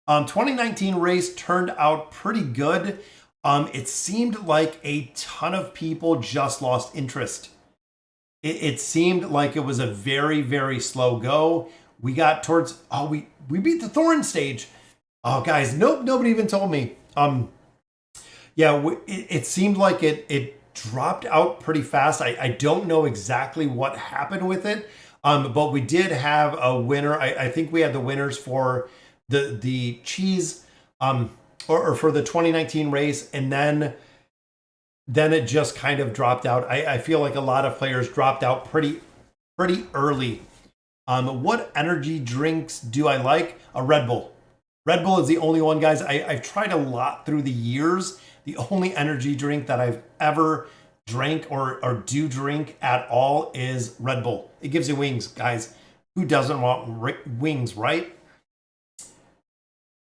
2019 race turned out pretty good. It seemed like a ton of people just lost interest. It seemed like it was a very, very slow go. We got towards, we beat the Thorn stage. Oh, guys, nope, nobody even told me. It seemed like it dropped out pretty fast. I don't know exactly what happened with it, but we did have a winner. I think we had the winners for the cheese, or for the 2019 race, and then it just kind of dropped out. I feel like a lot of players dropped out pretty early. What energy drinks do I like? A Red Bull. Red Bull is the only one, guys. I've tried a lot through the years. The only energy drink that I've ever drank or do drink at all is Red Bull. It gives you wings, guys. Who doesn't want wings, right?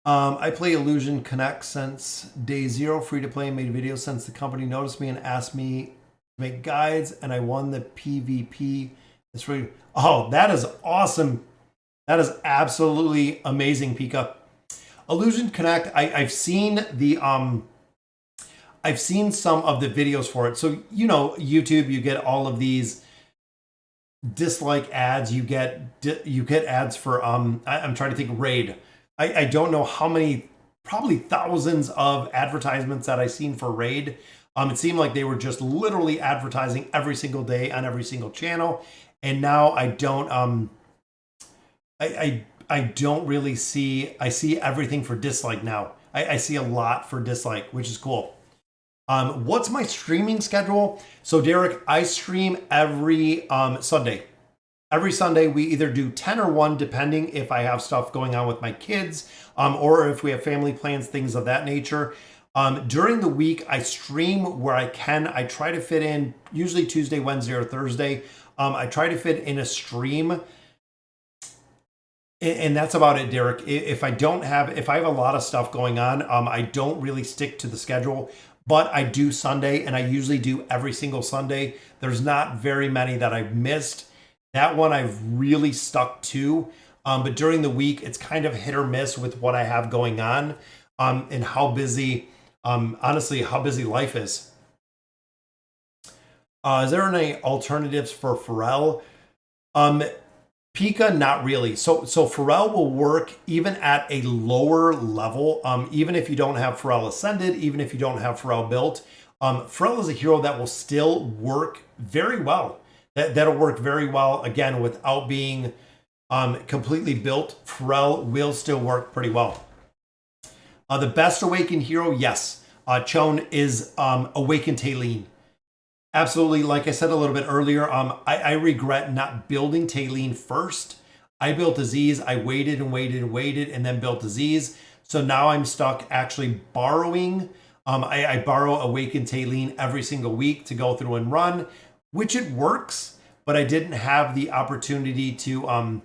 I play Illusion Connect since day zero, free to play, made videos since the company noticed me and asked me to make guides, and I won the PvP. It's free. Oh, that is awesome. That is absolutely amazing, Pika. Illusion Connect, I've seen I've seen some of the videos for it. So, YouTube, you get all of these dislike ads. You get ads for I'm trying to think, Raid. I don't know how many, probably thousands of advertisements that I've seen for Raid. It seemed like they were just literally advertising every single day on every single channel. And now I don't I don't really see, I see everything for dislike now. I see a lot for dislike, which is cool. What's my streaming schedule? So Derek, I stream every Sunday. Every Sunday we either do 10 or 1, depending if I have stuff going on with my kids, or if we have family plans, things of that nature. During the week, I stream where I can. I try to fit in, usually Tuesday, Wednesday, or Thursday. I try to fit in a stream. And that's about it, Derek. If I have a lot of stuff going on, I don't really stick to the schedule. but I do Sunday, and I usually do every single Sunday. There's not very many that I've missed. That one I've really stuck to. But during the week, it's kind of hit or miss with what I have going on, and how busy, honestly, how busy life is. Is there any alternatives for Pharrell? Pika, not really. So Pharrell will work even at a lower level, even if you don't have Pharrell Ascended, even if you don't have Pharrell built. Pharrell is a hero that will still work very well. That'll work very well, again, without being completely built. Pharrell will still work pretty well. The best Awakened hero, yes. Chone is Awakened Tailene. Absolutely. Like I said a little bit earlier, I regret not building Tailene first. I built Aziz. I waited and waited and waited and then built Aziz. So now I'm stuck actually borrowing. I borrow Awakened Tailene every single week to go through and run, which it works, but I didn't have the opportunity to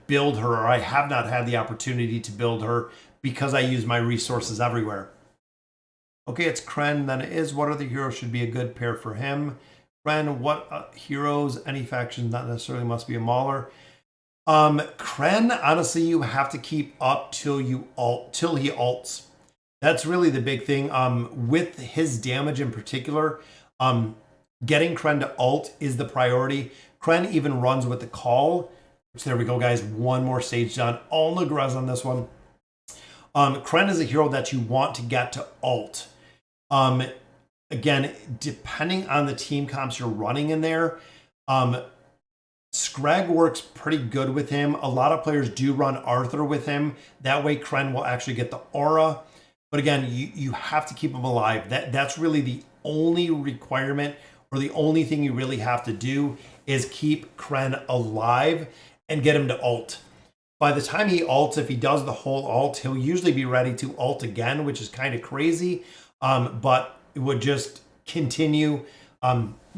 build her, or I have not had the opportunity to build her because I use my resources everywhere. Okay, it's Kren, then it is. What other heroes should be a good pair for him? Kren, what heroes, any factions, not necessarily must be a Mauler. Kren, honestly, you have to keep up till he ults. That's really the big thing. With his damage in particular, getting Kren to ult is the priority. Kren even runs with the call, which there we go, guys. One more stage done. All Negrez on this one. Kren is a hero that you want to get to ult. Again, depending on the team comps you're running in there, Scrag works pretty good with him. A lot of players do run Arthur with him. That way Kren will actually get the aura. But again, you have to keep him alive. That's really the only requirement, or the only thing you really have to do is keep Kren alive and get him to ult. By the time he ults, if he does the whole ult, he'll usually be ready to ult again, which is kind of crazy. But it would just continue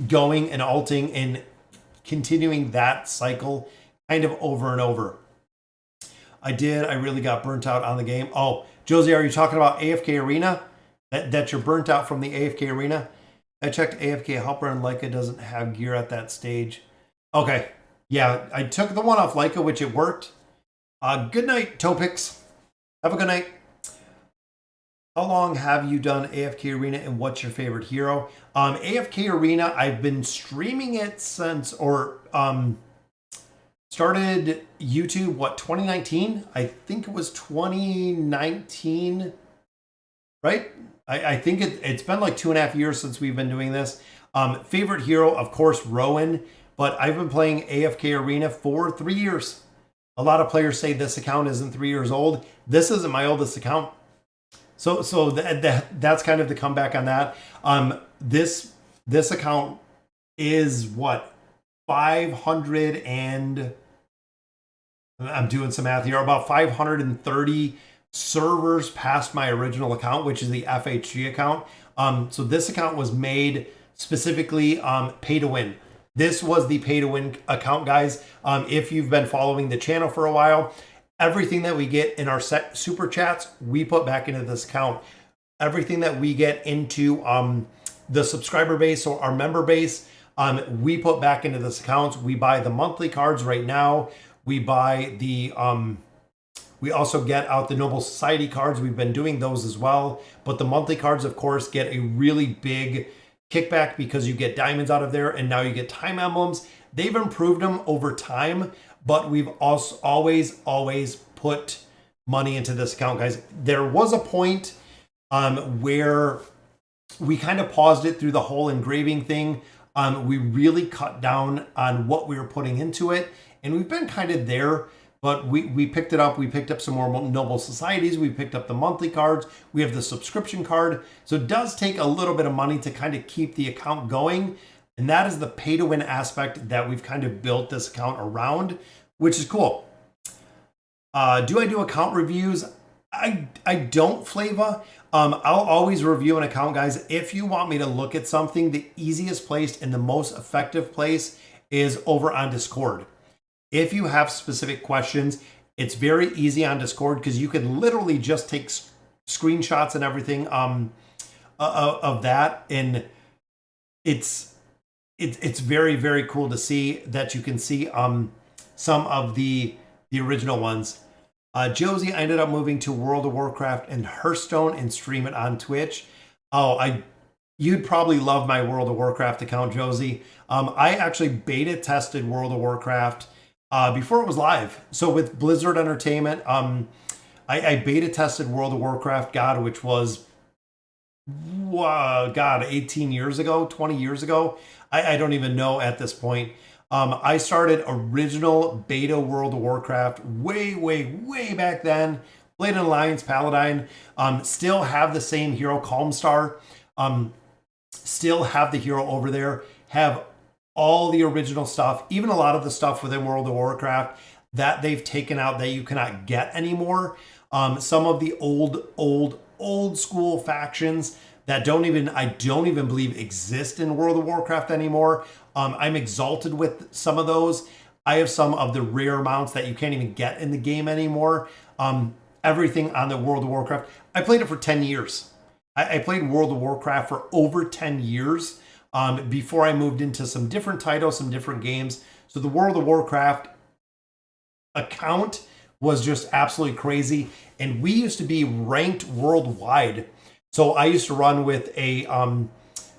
going and ulting and continuing that cycle kind of over and over. I really got burnt out on the game. Oh, Josie, are you talking about AFK Arena? That you're burnt out from the AFK Arena? I checked AFK Helper and Leica doesn't have gear at that stage. Okay. Yeah, I took the one off Leica, which it worked. Good night, Topix. Have a good night. How long have you done AFK Arena and what's your favorite hero? AFK Arena, I've been streaming it since, or started YouTube, 2019? I think it was 2019, right? I think it's been like 2.5 years since we've been doing this. Favorite hero, of course, Rowan, but I've been playing AFK Arena for 3 years. A lot of players say this account isn't 3 years old. This isn't my oldest account. So that's kind of the comeback on that. This account is what, 500 and I'm doing some math here, about 530 servers past my original account, which is the FHG account. So this account was made specifically pay to win. This was the pay to win account, guys. If you've been following the channel for a while, everything that we get in our super chats, we put back into this account. Everything that we get into the subscriber base or our member base, we put back into this account. We buy the monthly cards right now. We buy the, we also get out the Noble Society cards. We've been doing those as well. But the monthly cards, of course, get a really big kickback because you get diamonds out of there, and now you get time emblems. They've improved them over time, but we've also always put money into this account, guys. There was a point where we kind of paused it through the whole engraving thing. We really cut down on what we were putting into it, and we've been kind of there, but we picked it up. We picked up some more Noble Societies. We picked up the monthly cards. We have the subscription card. So it does take a little bit of money to kind of keep the account going. And that is the pay to win aspect that we've kind of built this account around, which is cool. Do I do account reviews? I don't, Flava. I'll always review an account, guys. If you want me to look at something, the easiest place and the most effective place is over on Discord. If you have specific questions, it's very easy on Discord because you can literally just take screenshots and everything. of that, and it's very, very cool to see that you can see some of the original ones. Josie, I ended up moving to World of Warcraft and Hearthstone and stream it on Twitch. Oh, you'd probably love my World of Warcraft account, Josie. I actually beta tested World of Warcraft before it was live. So with Blizzard Entertainment, I beta tested World of Warcraft, God, which was, God, 18 years ago, 20 years ago. I don't even know at this point. I started original beta World of Warcraft way, way, way back then. Played an Alliance Paladin. Still have the same hero, Calmstar. Still have the hero over there. Have all the original stuff, even a lot of the stuff within World of Warcraft that they've taken out that you cannot get anymore. Some of the old school factions that I don't even believe exist in World of Warcraft anymore. I'm exalted with some of those. I have some of the rare mounts that you can't even get in the game anymore. Everything on the World of Warcraft. I played it for 10 years. I played World of Warcraft for over 10 years before I moved into some different titles, some different games. So the World of Warcraft account was just absolutely crazy. And we used to be ranked worldwide. So I used to run with a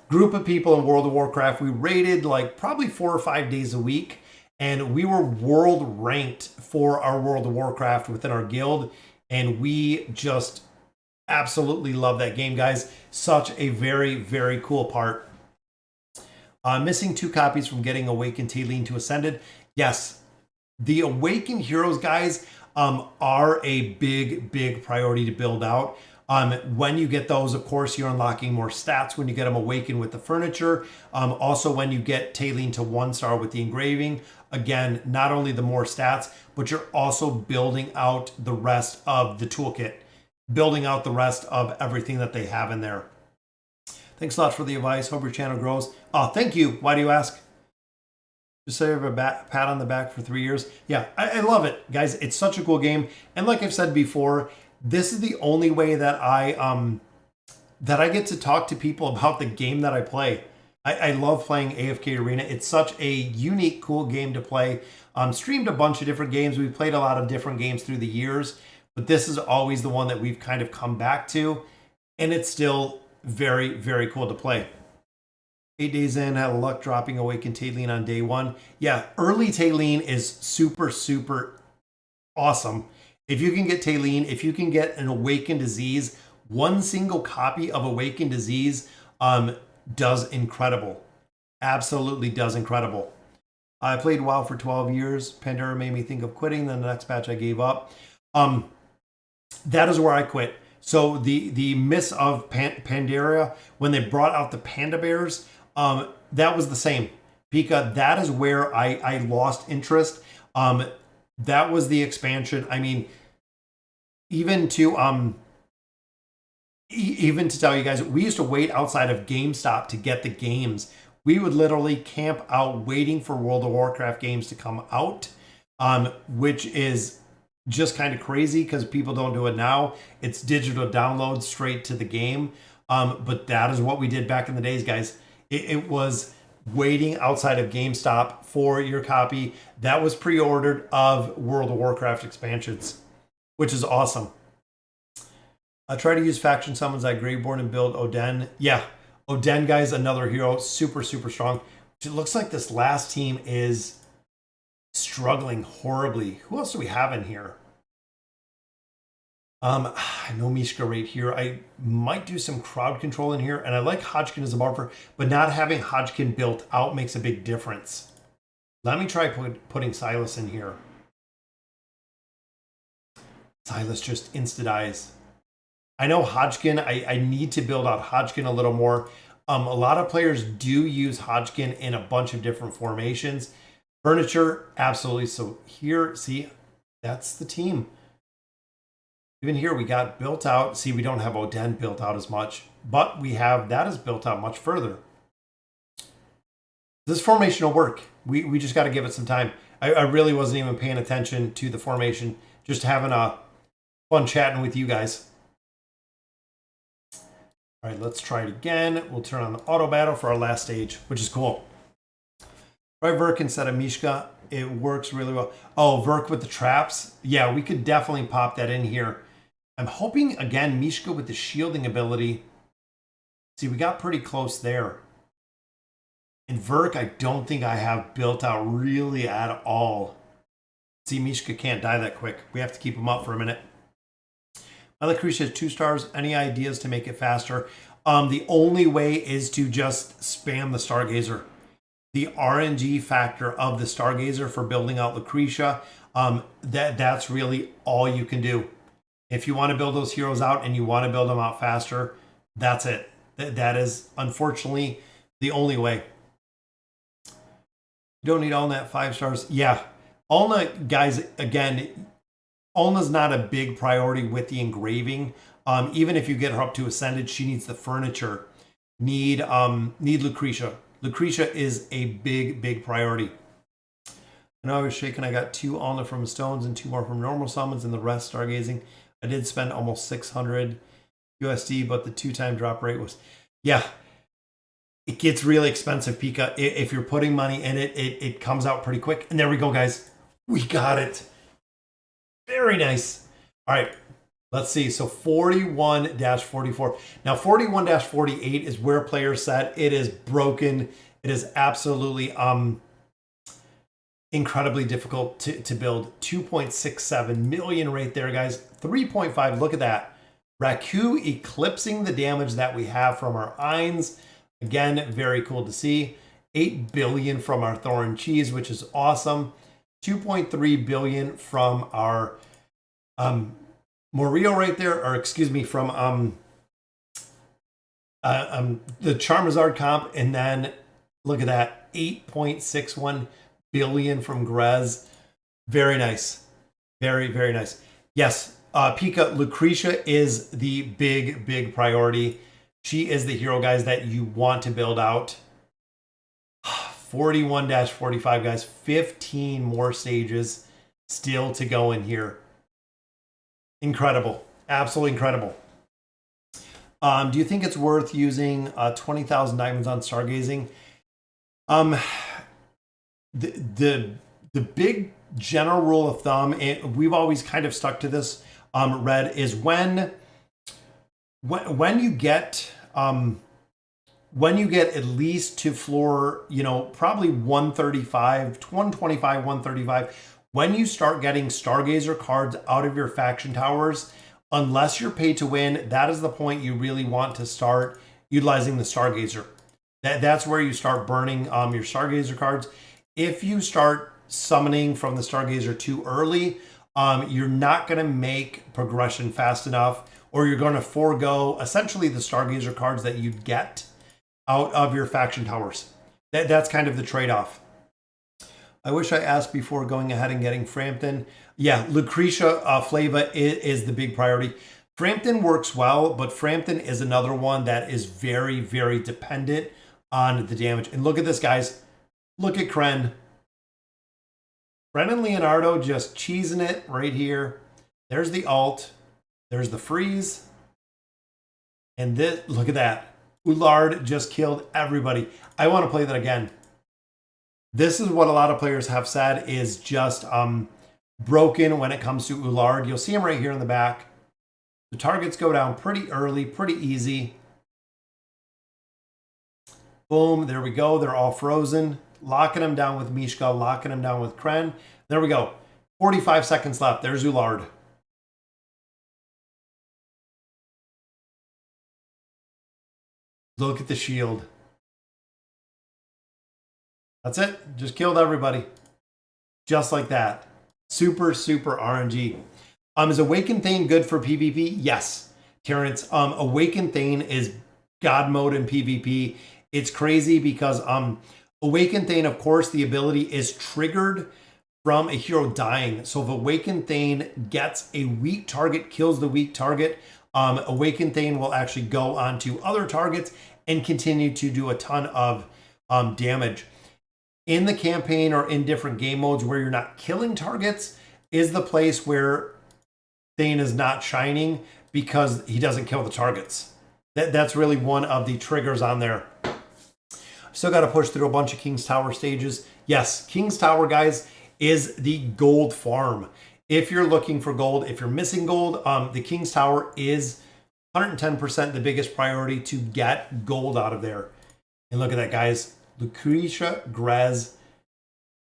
group of people in World of Warcraft. We raided like probably 4 or 5 days a week. And we were world ranked for our World of Warcraft within our guild. And we just absolutely love that game, guys. Such a very, very cool part. Missing 2 copies from getting Awakened Tailene to Ascended. Yes, the Awakened heroes, guys, are a big, big priority to build out. When you get those, of course, you're unlocking more stats when you get them Awakened with the furniture. Also, when you get Tailene to 1-star with the engraving, again, not only the more stats, but you're also building out the rest of the toolkit, building out the rest of everything that they have in there. Thanks a lot for the advice. Hope your channel grows. Oh, thank you. Why do you ask? Just say a pat on the back for 3 years. Yeah, I love it, guys. It's such a cool game. And like I've said before, this is the only way that I get to talk to people about the game that I play. I love playing AFK Arena. It's such a unique, cool game to play. Streamed a bunch of different games. We've played a lot of different games through the years, but this is always the one that we've kind of come back to, and it's still very, very cool to play. 8 days in, had luck dropping Awakened Tailene on day 1. Yeah, early Tailene is super, super awesome. If you can get Tailene, if you can get an Awakened Disease, 1 single copy of Awakened Disease does incredible. Absolutely does incredible. I played WoW for 12 years. Pandora made me think of quitting. Then the next patch I gave up. That is where I quit. So the Miss of Pandaria, when they brought out the Panda Bears, that was the same. Pika, that is where I lost interest. That was the expansion. I mean, even to tell you guys, we used to wait outside of GameStop to get the games. We would literally camp out waiting for World of Warcraft games to come out, which is just kind of crazy because people don't do it now. It's digital download straight to the game. But that is what we did back in the days, guys. It was waiting outside of GameStop for your copy that was pre-ordered of World of Warcraft expansions, which is awesome. I try to use faction summons like Graveborn and build Oden. Yeah, Oden, guys, another hero, super, super strong. It looks like this last team is struggling horribly. Who else do we have in here? I know Mishka right here. I might do some crowd control in here, and I like Hodgkin as a buffer, but not having Hodgkin built out makes a big difference. Let me try putting Silas in here. Silas just insta-dies. I know Hodgkin, I need to build out Hodgkin a little more. A lot of players do use Hodgkin in a bunch of different formations. Furniture, absolutely. So here, see, that's the team. Even here, we got built out. See, we don't have Oden built out as much, but we have that is built out much further. This formation will work. We just got to give it some time. I really wasn't even paying attention to the formation, just having a fun chatting with you guys. All right, let's try it again. We'll turn on the auto battle for our last stage, which is cool. Right, Verk instead of Mishka. It works really well. Oh, Verk with the traps. Yeah, we could definitely pop that in here. I'm hoping, again, Mishka with the shielding ability. See, we got pretty close there. And Verk, I don't think I have built out really at all. See, Mishka can't die that quick. We have to keep him up for a minute. My Lucretia has 2 stars. Any ideas to make it faster? The only way is to just spam the Stargazer. The RNG factor of the Stargazer for building out Lucretia, that's really all you can do. If you want to build those heroes out and you want to build them out faster, that's it. That is, unfortunately, the only way. You don't need Ulna at 5 stars. Yeah. Ulna, guys, again, Ulna's not a big priority with the engraving. Even if you get her up to Ascended, she needs the furniture. Need Lucretia. Lucretia is a big priority. I know I was shaking. I got 2 Ulna from stones and 2 more from normal summons and the rest stargazing. I did spend almost 600 USD, but the 2-time drop rate was, yeah, it gets really expensive, Pika. If you're putting money in it, it comes out pretty quick. And there we go, guys. We got it. Very nice. All right, let's see. So 41-44. Now 41-48 is where players said it is broken. It is absolutely incredibly difficult to build. 2.67 million right there, guys. 3.5, look at that. Raku eclipsing the damage that we have from our Eins. Again, very cool to see. 8 billion from our Thorin Cheese, which is awesome. 2.3 billion from our Morio right there, or excuse me, from the Charizard comp, and then look at that, 8.61 billion from Grez. Very nice. Very nice. Yes, Pika, Lucretia is the big priority. She is the hero, guys, that you want to build out. 41-45, guys. 15 more stages still to go in here. Incredible. Absolutely incredible. Do you think it's worth using 20,000 diamonds on stargazing? The big general rule of thumb, and we've always kind of stuck to this, Red, is when you get at least to floor, probably 135, 125, 135, when you start getting Stargazer cards out of your faction towers, unless you're paid to win, that is the point you really want to start utilizing the Stargazer. That's where you start burning your Stargazer cards. If you start summoning from the Stargazer too early, you're not going to make progression fast enough, or you're going to forego essentially the Stargazer cards that you get out of your faction towers. That's kind of the trade-off. I wish I asked before going ahead and getting Frampton. Yeah, Lucretia Flava is the big priority. Frampton works well, but Frampton is another one that is very dependent on the damage. And look at this, guys. Look at Kren. Kren and Leonardo just cheesing it right here. There's the ult. There's the freeze. And this, look at that. Ullard just killed everybody. I want to play that again. This is what a lot of players have said is just broken when it comes to Ullard. You'll see him right here in the back. The targets go down pretty early, pretty easy. Boom, there we go. They're all frozen. Locking him down with Mishka, locking him down with Kren. There we go. 45 seconds left. There's Ullard. Look at the shield. That's it. Just killed everybody. Just like that. Super RNG. Is Awakened Thane good for PvP? Yes, Terrence. Awakened Thane is God mode in PvP. It's crazy because Awakened Thane, of course, the ability is triggered from a hero dying. So if Awakened Thane gets a weak target, kills the weak target, Awakened Thane will actually go onto other targets and continue to do a ton of damage. In the campaign or in different game modes where you're not killing targets is the place where Thane is not shining because he doesn't kill the targets. That's really one of the triggers on there. Still got to push through a bunch of King's Tower stages. Yes, King's Tower, guys, is the gold farm. If you're looking for gold, if you're missing gold, the King's Tower is 110% the biggest priority to get gold out of there. And look at that, guys. Lucretia Grez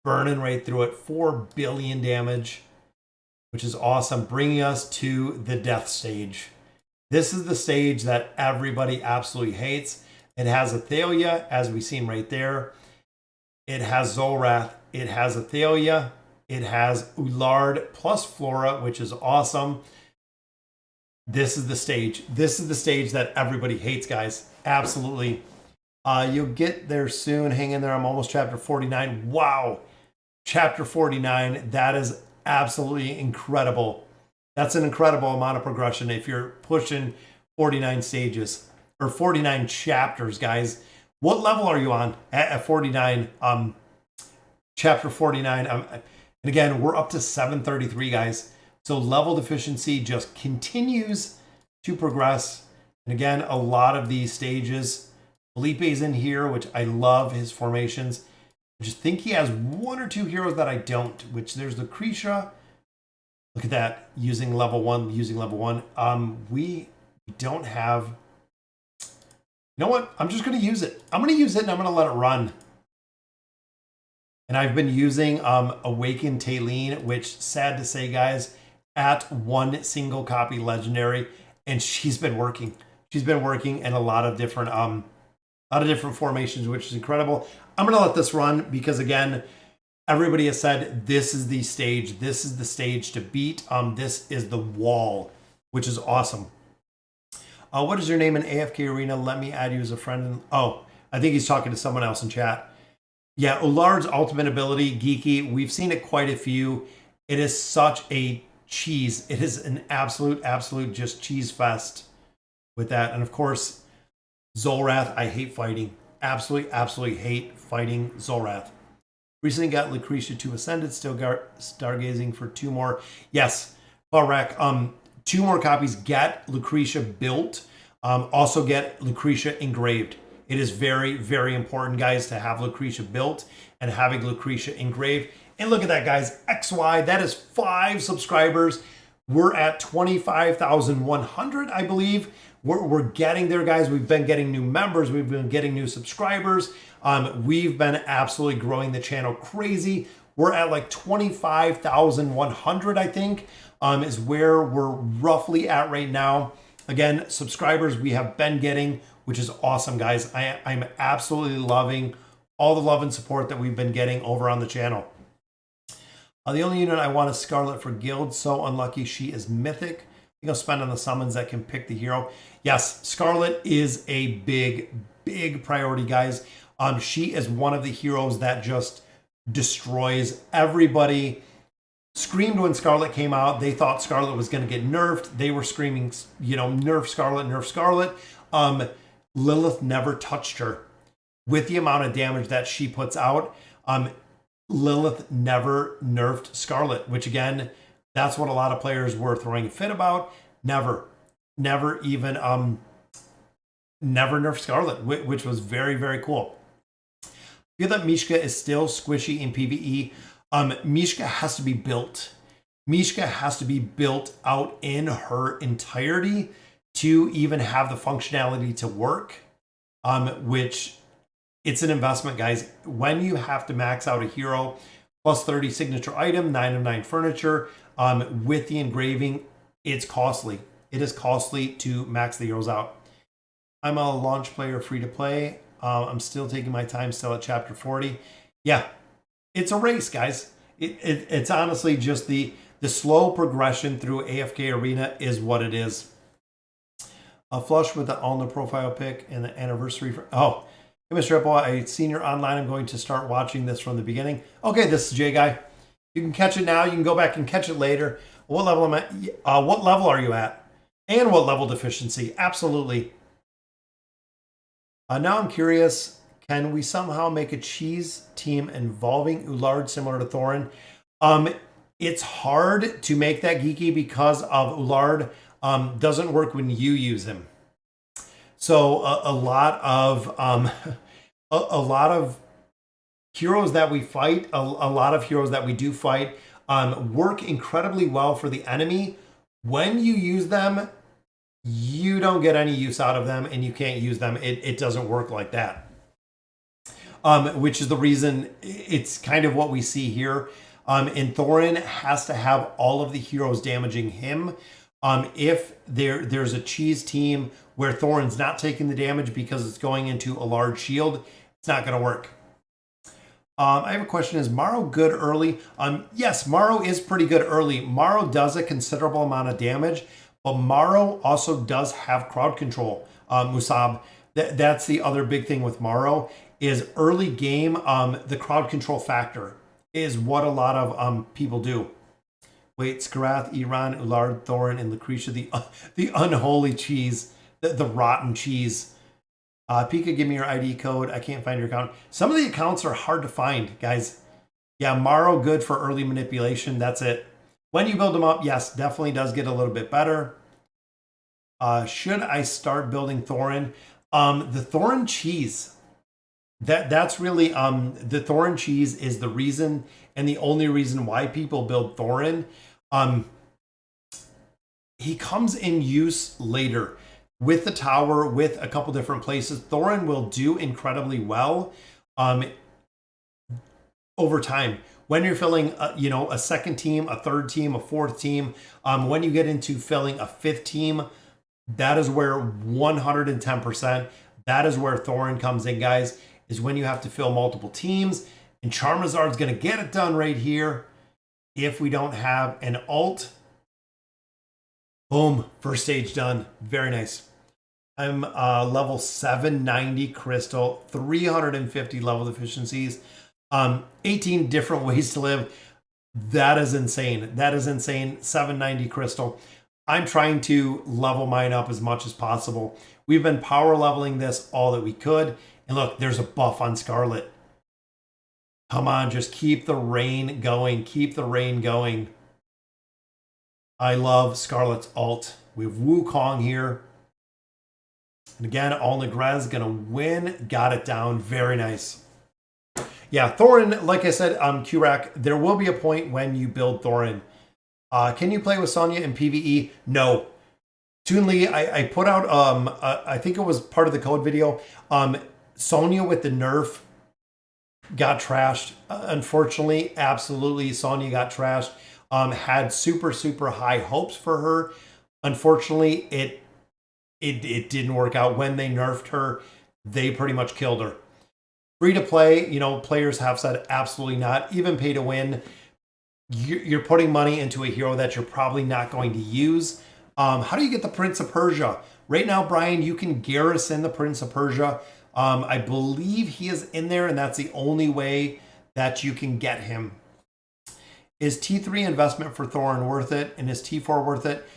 burning right through it. 4 billion damage, which is awesome, bringing us to the death stage. This is the stage that everybody absolutely hates. It has Athalia, as we've seen right there. It has Zolrath. It has Athalia. It has Ullard plus Flora, which is awesome. This is the stage. This is the stage that everybody hates, guys. Absolutely. You'll get there soon. Hang in there. I'm almost chapter 49. Wow. Chapter 49. That is absolutely incredible. That's an incredible amount of progression if you're pushing 49 stages or 49 chapters, guys. What level are you on at 49? Chapter 49. And again, we're up to 733, guys. So level deficiency just continues to progress. And again, a lot of these stages. Felipe's in here, which I love his formations. I just think he has 1 or 2 heroes that I don't, which there's Lucretia. Look at that, using level 1, we don't have, you know what? I'm just going to use it. I'm going to use it and I'm going to let it run. And I've been using Awakened Taylene, which, sad to say, guys, at 1 single copy legendary, and she's been working. She's been working in a lot of different formations, which is incredible. I'm going to let this run because, again, everybody has said this is the stage. This is the stage to beat. This is the wall, which is awesome. What is your name in AFK Arena? Let me add you as a friend. Oh, I think he's talking to someone else in chat. Yeah, Ullard's ultimate ability, Geeky, we've seen it quite a few. It is such a cheese. It is an absolute just cheese fest with that. And of course, Zolrath, I hate fighting. Absolutely hate fighting Zolrath. Recently got Lucretia 2 Ascended, still stargazing for 2 more. Yes, Barek, 2 more copies. Get Lucretia built. Also get Lucretia engraved. It is very, very important, guys, to have Lucretia built and having Lucretia engraved. And look at that, guys. XY, that is 5 subscribers. We're at 25,100, I believe. We're getting there, guys. We've been getting new members. We've been getting new subscribers. We've been absolutely growing the channel crazy. We're at like 25,100, I think, is where we're roughly at right now. Again, subscribers we have been getting, which is awesome, guys. I'm absolutely loving all the love and support that we've been getting over on the channel. The only unit I want is Scarlet for Guild. So unlucky she is mythic. I think I'll spend on the summons that can pick the hero. Yes, Scarlet is a big priority, guys. She is one of the heroes that just destroys everybody. Screamed when Scarlet came out. They thought Scarlet was going to get nerfed. They were screaming, nerf Scarlet, nerf Scarlet. Lilith never touched her. With the amount of damage that she puts out, Lilith never nerfed Scarlet, which again, that's what a lot of players were throwing a fit about. Never even nerfed Scarlet, which was very, very cool. I feel that Mishka is still squishy in PvE. Mishka has to be built. Mishka has to be built out in her entirety to even have the functionality to work, which it's an investment, guys. When you have to max out a hero, plus 30 signature item, 9 of 9 furniture, with the engraving, it's costly. It is costly to max the heroes out. I'm a launch player, free to play. I'm still taking my time, still at chapter 40. Yeah, it's a race, guys. It's honestly just the slow progression through AFK Arena is what it is. A flush with the Alna profile pic and the anniversary. Oh, hey, Mr. Hippo, I've seen you're online. I'm going to start watching this from the beginning. Okay, this is J Guy. You can catch it now. You can go back and catch it later. What level am I at? What level are you at? And what level deficiency? Absolutely. Now I'm curious, can we somehow make a cheese team involving Ullard similar to Thorin? It's hard to make that geeky because of Ullard doesn't work when you use him. So a lot of a lot of heroes that we fight, a lot of heroes that we do fight, work incredibly well for the enemy. When you use them, you don't get any use out of them, and you can't use them. It doesn't work like that. Which is the reason it's kind of what we see here. And Thorin has to have all of the heroes damaging him. If there's a cheese team where Thorin's not taking the damage because it's going into a large shield, it's not going to work. I have a question. Is Morrow good early? Yes, Morrow is pretty good early. Morrow does a considerable amount of damage, but Morrow also does have crowd control. Musab, that's the other big thing with Morrow is early game. The crowd control factor is what a lot of people do. Wait, Skarath, Iran, Ullard, Thorin, and Lucretia, the unholy cheese, the rotten cheese. Pika, give me your ID code. I can't find your account. Some of the accounts are hard to find, guys. Yeah, Morrow, good for early manipulation. That's it. When you build them up, yes, definitely does get a little bit better. Should I start building Thorin? The Thorin cheese. That's really the Thorin cheese is the reason and the only reason why people build Thorin. He comes in use later with the tower, with a couple different places. Thorin will do incredibly well over time. When you're filling, a second team, a third team, a fourth team, when you get into filling a fifth team, that is where 110%, that is where Thorin comes in, guys, is when you have to fill multiple teams. And Charmazard's going to get it done right here. If we don't have an ult, boom, first stage done. Very nice. I'm level 790 crystal, 350 level deficiencies, 18 different ways to live. That is insane. That is insane. 790 crystal. I'm trying to level mine up as much as possible. We've been power leveling this all that we could. And look, there's a buff on Scarlet. Come on, just keep the rain going. Keep the rain going. I love Scarlet's ult. We have Wukong here. And again, All Negrez gonna win. Got it down. Very nice. Yeah, Thorin, like I said, Kurak, there will be a point when you build Thorin. Can you play with Sonya in PvE? No. Toonly, I put out, I think it was part of the code video. Sonya with the nerf got trashed. Unfortunately, absolutely, Sonya got trashed. Had super, super high hopes for her. Unfortunately, it didn't work out. When they nerfed her, they pretty much killed her. Free to play, players have said absolutely not. Even pay to win, you're putting money into a hero that you're probably not going to use. How do you get the Prince of Persia? Right now, Brian, you can Garrison the Prince of Persia. I believe he is in there, and that's the only way that you can get him. Is T3 investment for Thorin worth it? And is T4 worth it?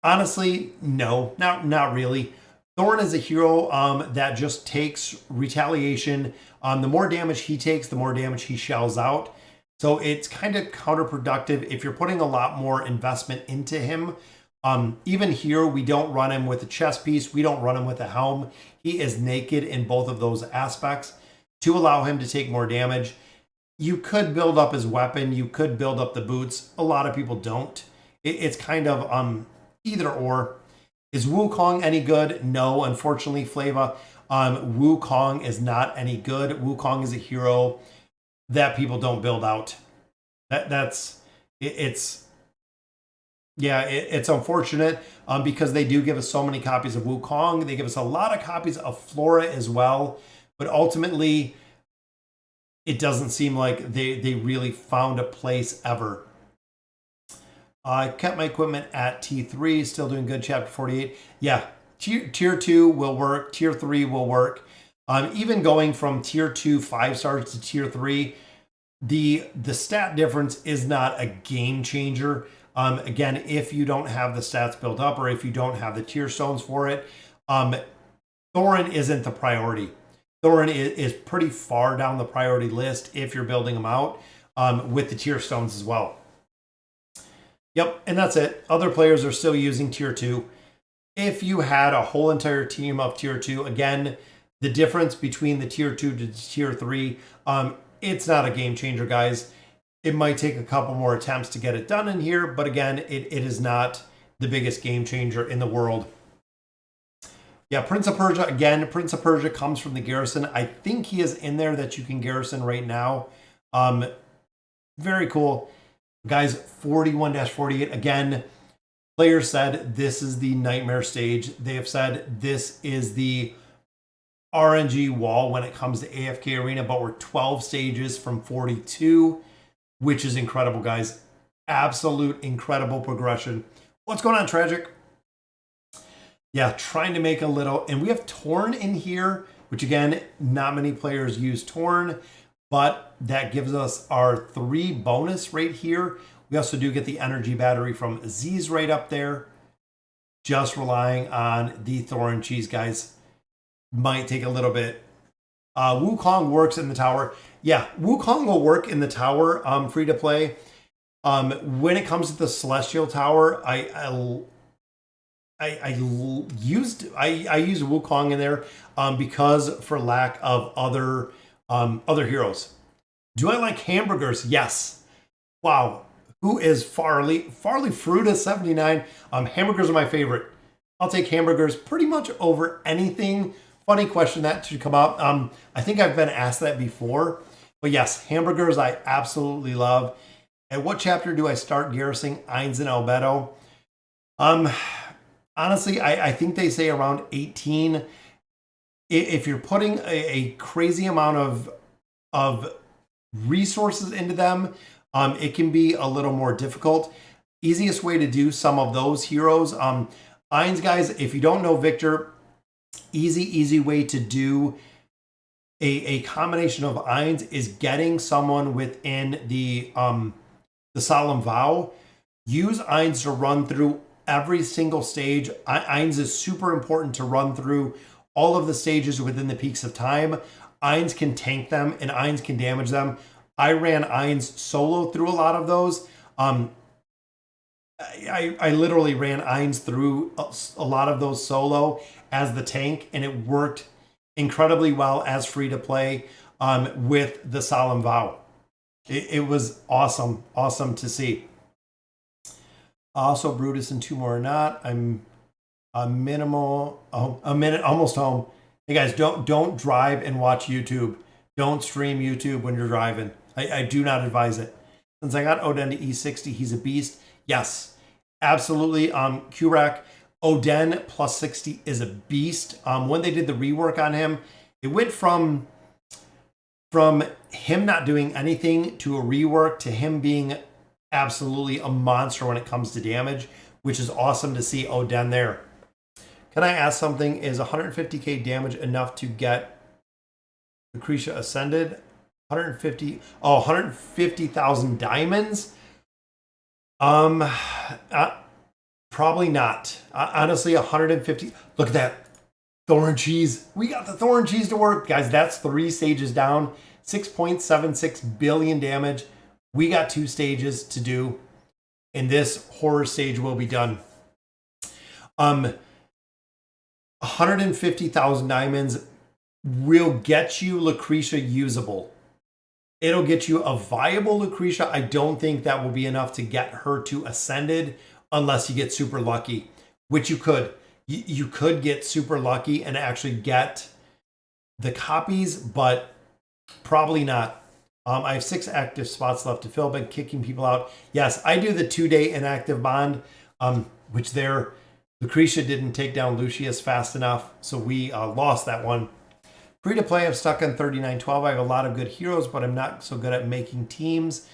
Honestly, no, not really. Thorin is a hero that just takes retaliation. The more damage he takes, the more damage he shells out. So it's kind of counterproductive if you're putting a lot more investment into him. Even here, we don't run him with a chest piece. We don't run him with a helm. He is naked in both of those aspects to allow him to take more damage. You could build up his weapon. You could build up the boots. A lot of people don't. It's kind of either or. Is Wukong any good? No, unfortunately, Flava. Wukong is not any good. Wukong is a hero that people don't build out. It's unfortunate because they do give us so many copies of Wukong. They give us a lot of copies of Flora as well. But ultimately, it doesn't seem like they really found a place ever. I kept my equipment at T3, still doing good, chapter 48. Yeah, tier 2 will work, tier 3 will work. Even going from tier 2 5 stars to tier 3, the stat difference is not a game changer. Again, if you don't have the stats built up or if you don't have the tier stones for it, Thorin isn't the priority. Thorin is pretty far down the priority list if you're building them out with the tier stones as well. Yep, and that's it. Other players are still using tier 2. if you had a whole entire team of tier 2, again, the difference between the tier 2 to tier 3, it's not a game changer, guys. It might take a couple more attempts to get it done in here, but again, it is not the biggest game changer in the world. Yeah, Prince of Persia, again, Prince of Persia comes from the Garrison. I think he is in there that you can Garrison right now. Very cool. Guys, 41-48, again, players said this is the nightmare stage. They have said this is the RNG wall when it comes to AFK Arena, but we're 12 stages from 42, which is incredible, guys. Absolute incredible progression. What's going on, Tragic? Yeah, trying to make a little, and we have Torn in here, which again, not many players use Torn, but that gives us our 3 bonus right here. We also do get the energy battery from Aziz right up there. Just relying on the Thorn Cheese, guys. Might take a little bit. Wukong works in the tower. Yeah, Wukong will work in the tower, free to play. When it comes to the Celestial Tower, I used Wukong in there because for lack of other heroes. Do I like hamburgers? Yes. Wow. Who is Farley? Farley Fruta 79. Hamburgers are my favorite. I'll take hamburgers pretty much over anything. Funny question that should come up. I think I've been asked that before. But yes, hamburgers I absolutely love. At what chapter do I start garrisoning Ainz and Albedo? Honestly, I think they say around 18. If you're putting a crazy amount of resources into them, it can be a little more difficult. Easiest way to do some of those heroes. Ainz, guys, if you don't know Victor, easy way to do a combination of Ainz is getting someone within the Solemn Vow. Use Ainz to run through every single stage. Ainz is super important to run through all of the stages within the Peaks of Time. Ainz can tank them and Ainz can damage them. I ran Ainz solo through a lot of those. I literally ran Ainz through a lot of those solo as the tank, and it worked incredibly well as free to play with the Solemn Vow. It was awesome to see. Also, Brutus and 2 more or not. I'm a minute almost home. Hey guys, don't drive and watch YouTube. Don't stream YouTube when you're driving. I do not advise it. Since I got Oden to E60, he's a beast. Yes, absolutely. Kurak, Oden plus 60 is a beast. When they did the rework on him, it went from him not doing anything to a rework to him being absolutely a monster when it comes to damage, which is awesome to see Oden there. Can I ask something? Is 150k damage enough to get Lucretia ascended? 150,000 diamonds? Probably not. Honestly, 150. Look at that Thorn Cheese. We got the Thorn Cheese to work. Guys, that's 3 stages down. 6.76 billion damage. We got 2 stages to do, and this horror stage will be done. 150,000 diamonds will get you Lucretia usable. It'll get you a viable Lucretia. I don't think that will be enough to get her to ascended unless you get super lucky, which you could. You could get super lucky and actually get the copies, but probably not. I have 6 active spots left to fill. Been kicking people out. Yes, I do the 2-day inactive bond, which there Lucretia didn't take down Lucius fast enough, so we lost that one. Free to play, I'm stuck on 3912. I have a lot of good heroes, but I'm not so good at making teams.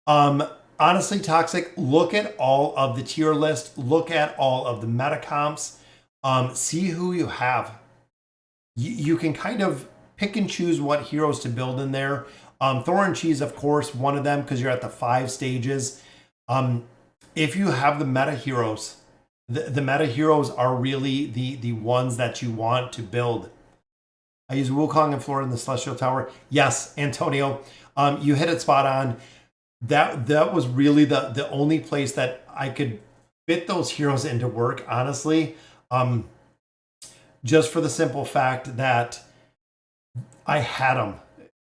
Honestly, Toxic, look at all of the tier list. Look at all of the meta comps. See who you have. You can kind of pick and choose what heroes to build in there. Thorn Cheese, of course, one of them because you're at the 5 stages. If you have the meta heroes, the meta heroes are really the ones that you want to build. I use Wukong and Flora in the Celestial Tower. Yes, Antonio, you hit it spot on. That was really the only place that I could fit those heroes into work, honestly. Just for the simple fact that I had them.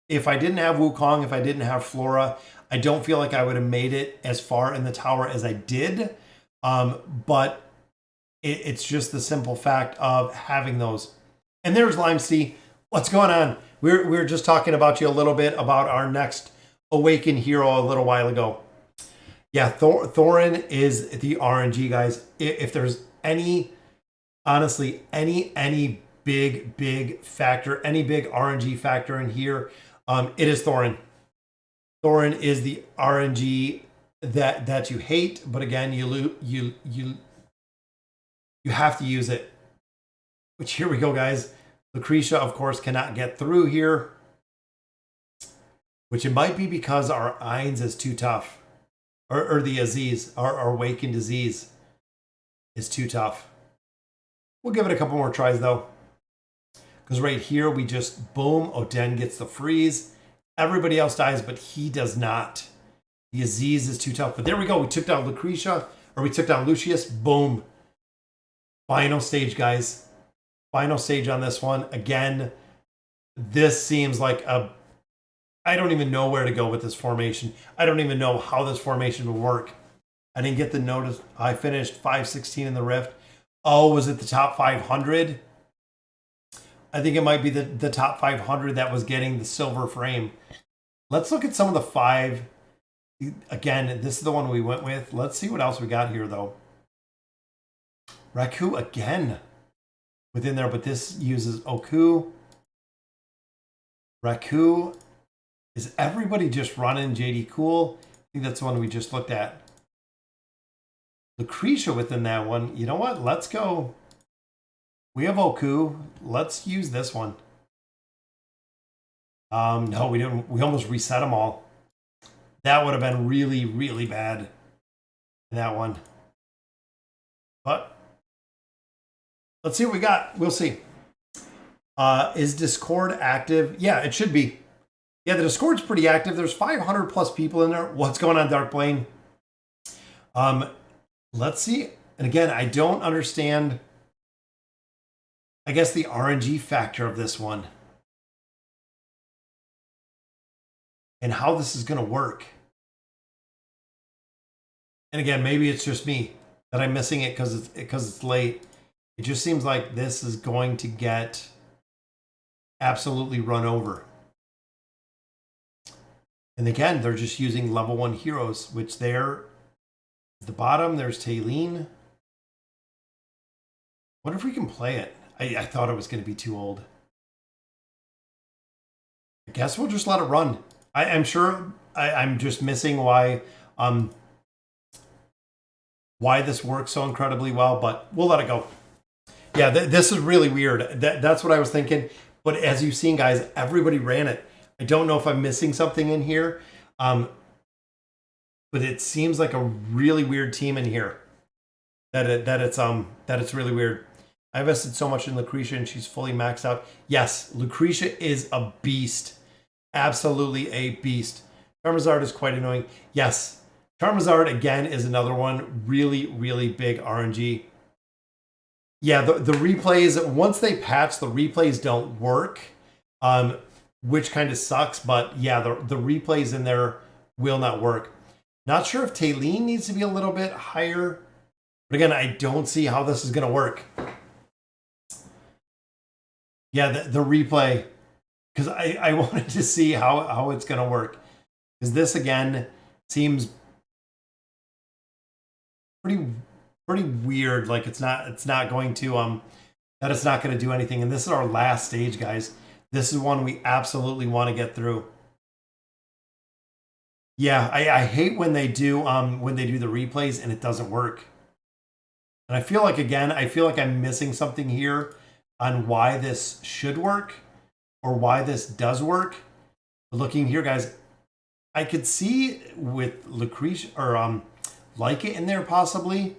If I didn't have Wukong, if I didn't have Flora, I don't feel like I would have made it as far in the tower as I did. But it's just the simple fact of having those. And there's Limesty. What's going on? We're just talking about you a little bit about our next Awakened hero a little while ago. Yeah, Thorin is the RNG, guys. If there's any, honestly, any big factor, any big RNG factor in here, it is Thorin. Thorin is the RNG that you hate, but again, you have to use it. Which, here we go, guys. Lucretia, of course, cannot get through here. Which it might be because our Ainz is too tough. Or the Aziz, our Awakened Aziz is too tough. We'll give it a couple more tries, though. Because right here, we just, boom, Oden gets the freeze. Everybody else dies, but he does not. The Aziz is too tough. But there we go. We took down Lucretia, or we took down Lucius. Boom. Final stage, guys. Final stage on this one. Again, this seems like a... I don't even know where to go with this formation. I don't even know how this formation will work. I didn't get the notice. I finished 516 in the Rift. Oh, was it the top 500? I think it might be the top 500 that was getting the silver frame. Let's look at some of the 5. Again, this is the one we went with. Let's see what else we got here, though. Raku again within there, but this uses Oku. Raku. Is everybody just running JD Cool? I think that's the one we just looked at. Lucretia within that one. You know what? Let's go. We have Oku. Let's use this one. No, we didn't. We almost reset them all. That would have been really bad. That one. But let's see what we got. We'll see. Is Discord active? Yeah, it should be. Yeah, the Discord's pretty active. There's 500 plus people in there. What's going on, Darkblane? Let's see. And again, I don't understand, I guess, the RNG factor of this one. And how this is going to work. And again, maybe it's just me that I'm missing it because it's late. It just seems like this is going to get absolutely run over. And again, they're just using level 1 heroes, which there at the bottom, there's Taylene. Wonder if we can play it. I thought it was going to be too old. I guess we'll just let it run. I'm sure I'm just missing why this works so incredibly well, but we'll let it go. Yeah, this is really weird. That's what I was thinking. But as you've seen, guys, everybody ran it. I don't know if I'm missing something in here, but it seems like a really weird team in here. That it's really weird. I invested so much in Lucretia and she's fully maxed out. Yes, Lucretia is a beast. Absolutely a beast. Charizard is quite annoying. Yes, Charizard again is another one. Really big RNG. Yeah, the replays, once they patch, the replays don't work. Which kind of sucks, but yeah, the replays in there will not work. Not sure if Taylene needs to be a little bit higher, but again, I don't see how this is going to work. Yeah, the replay, because I wanted to see how it's going to work, because this again seems pretty weird. Like it's not going to that it's not going to do anything. And this is our last stage, guys. This is one we absolutely want to get through. Yeah, I hate when they do the replays and it doesn't work. And I feel like, again, I'm missing something here on why this should work or why this does work. But looking here, guys, I could see with Lucretia or Leica in there possibly.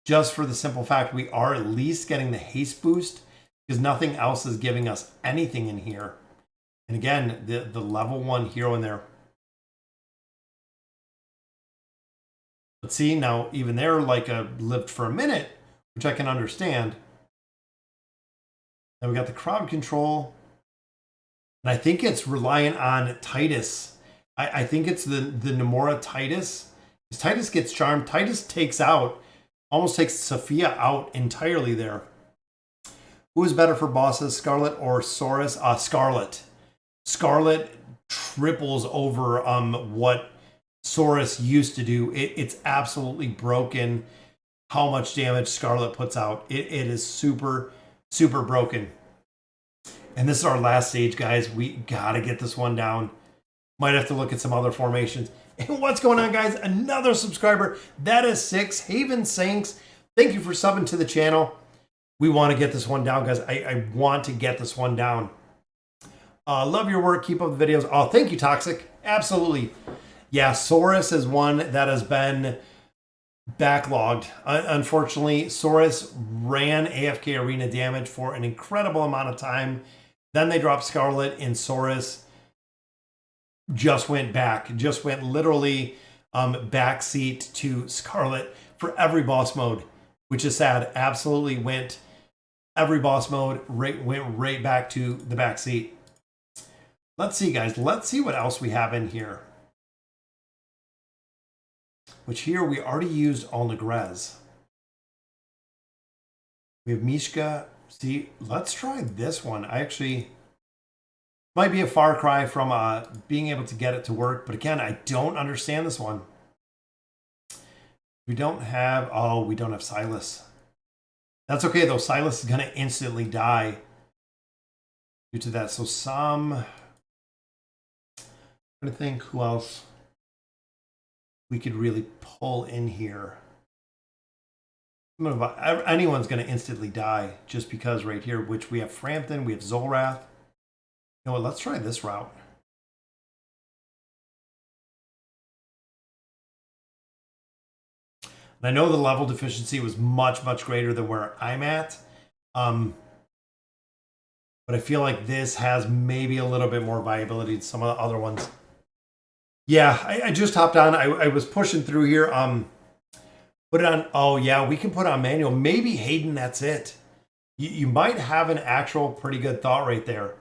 Just for the simple fact we are at least getting the haste boost, because nothing else is giving us anything in here. And again, the level 1 hero in there. But see, now even there, like lived for a minute, which I can understand. Then we got the crowd control. And I think it's reliant on Titus. I think it's the Nomura Titus. Because Titus gets charmed. Titus takes out, almost takes Sophia out entirely there. Who is better for bosses, Scarlet or Saurus? Scarlet. Scarlet triples over what Saurus used to do. It's absolutely broken how much damage Scarlet puts out. It is super, super broken. And this is our last stage, guys. We gotta get this one down. Might have to look at some other formations. And what's going on, guys? Another subscriber. That is 6. Haven Saints. Thank you for subbing to the channel. We want to get this one down, guys. I want to get this one down. Love your work. Keep up the videos. Oh, thank you, Toxic. Absolutely. Yeah, Saurus is one that has been backlogged. Unfortunately, Saurus ran AFK Arena damage for an incredible amount of time. Then they dropped Scarlet, and Saurus just went back. Just went literally backseat to Scarlet for every boss mode, which is sad. Absolutely went every boss mode, went right back to the back seat. Let's see, guys. Let's see what else we have in here. Which here we already used all Negrez. We have Mishka. See, let's try this one. I actually might be a far cry from being able to get it to work, but again, I don't understand this one. We don't have, oh, we don't have Silas. That's okay though. Silas is gonna instantly die due to that. So I'm trying to think who else we could really pull in here. Anyone's going to instantly die just because right here, which we have Frampton, we have Zolrath. You know what, let's try this route. And I know the level deficiency was much, much greater than where I'm at. But I feel like this has maybe a little bit more viability than some of the other ones. Yeah, I just hopped on. I was pushing through here. Put it on. Oh, yeah, we can put on manual. Maybe Hayden, that's it. You might have an actual pretty good thought right there.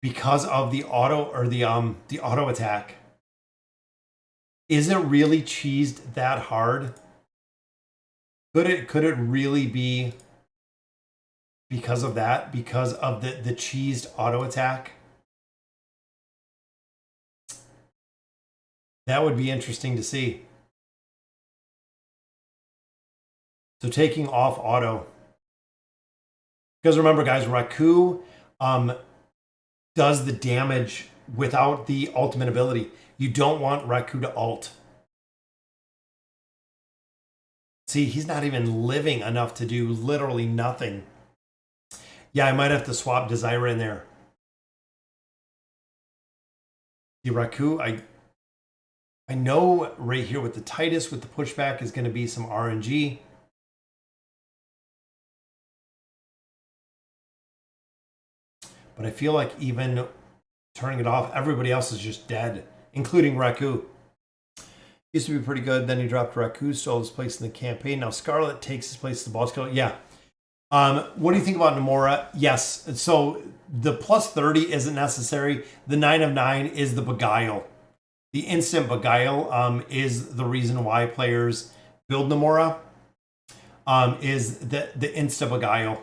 Because of the auto or the auto attack. Is it really cheesed that hard? Could it really be because of that? Because of the cheesed auto attack? That would be interesting to see. So taking off auto. Because remember, guys, Raku does the damage without the ultimate ability. You don't want Raku to ult. See, he's not even living enough to do literally nothing. Yeah, I might have to swap Desire in there. The Raku, I know right here with the Titus, with the pushback, is going to be some RNG. But I feel like even turning it off, everybody else is just dead, including Raku. Used to be pretty good. Then he dropped Raku, stole his place in the campaign. Now Scarlet takes his place as the boss killer. Yeah. What do you think about Nomura? Yes. So the plus 30 isn't necessary. The 9 of 9 is the Beguile. The instant Beguile is the reason why players build Nomura. Is the insta Beguile.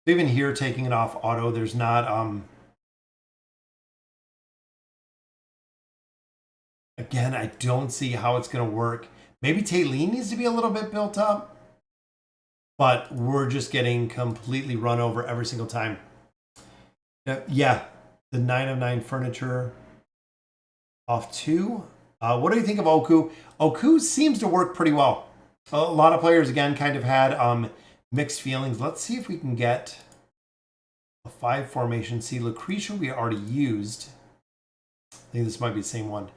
Even here, taking it off auto, there's not, again, I don't see how it's going to work. Maybe Taylene needs to be a little bit built up, but we're just getting completely run over every single time. Yeah, the 9 of 9 furniture off 2. What do you think of Oku? Oku seems to work pretty well. A lot of players, again, kind of had mixed feelings. Let's see if we can get a 5 formation. See, Lucretia we already used. I think this might be the same one.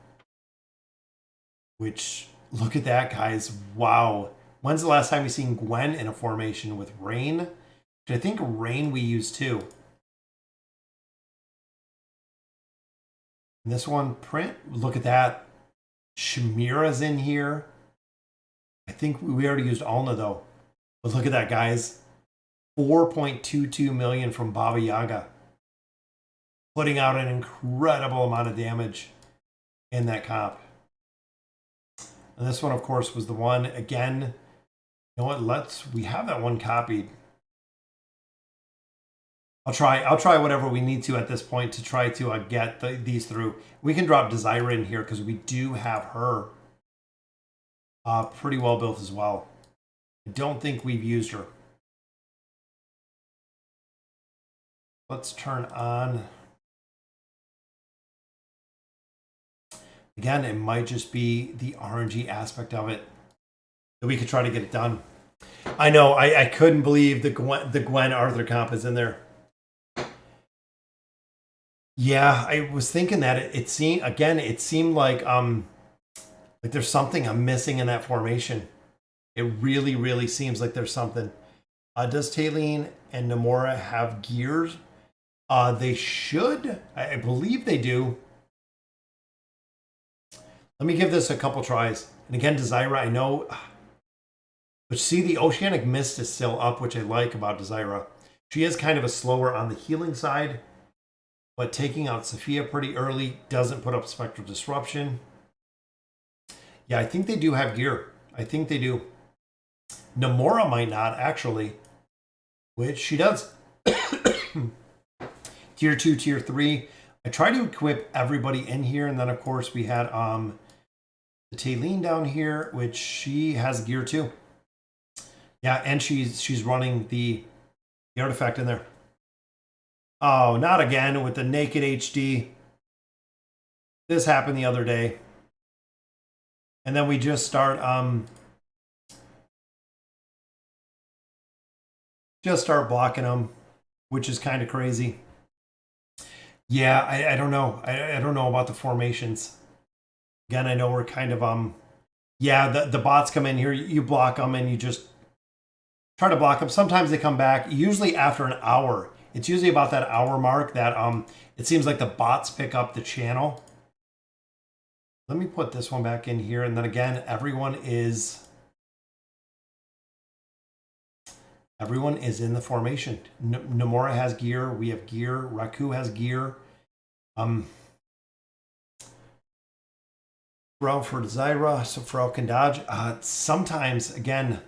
Which, look at that, guys. Wow. When's the last time we seen Gwen in a formation with Rain? Which I think Rain we used too. And this one, print, look at that. Shamira's in here. I think we already used Alna though. But look at that, guys. 4.22 million from Baba Yaga. Putting out an incredible amount of damage in that comp. And this one, of course, was the one, again, you know what, we have that one copied. I'll try whatever we need to at this point to try to get these through. We can drop Desira in here because we do have her pretty well built as well. I don't think we've used her. Let's turn on. Again, it might just be the RNG aspect of it that we could try to get it done. I know, I couldn't believe the Gwen Arthur comp is in there. Yeah, I was thinking that it seemed like there's something I'm missing in that formation. It really, really seems like there's something. Does Taylene and Namora have gears? They should. I believe they do. Let me give this a couple tries. And again, Desira, I know. But see, the Oceanic Mist is still up, which I like about Desira. She is kind of a slower on the healing side. But taking out Sophia pretty early doesn't put up Spectral Disruption. Yeah, I think they do have gear. I think they do. Namora might not, actually. Which she does. Tier 2, Tier 3. I try to equip everybody in here. And then, of course, we had the Taylene down here, which she has gear too. Yeah, and she's running the artifact in there. Oh, not again with the naked HD. This happened the other day. And then we just start blocking them, which is kind of crazy. Yeah, I don't know. I don't know about the formations. Again, I know we're kind of yeah, the bots come in here, you block them and you just try to block them. Sometimes they come back, usually after an hour. It's usually about that hour mark that it seems like the bots pick up the channel. Let me put this one back in here, and then again, everyone is in the formation. Namora has gear, we have gear, Raku has gear. Frau for Desira, so Frau can dodge. Sometimes, again,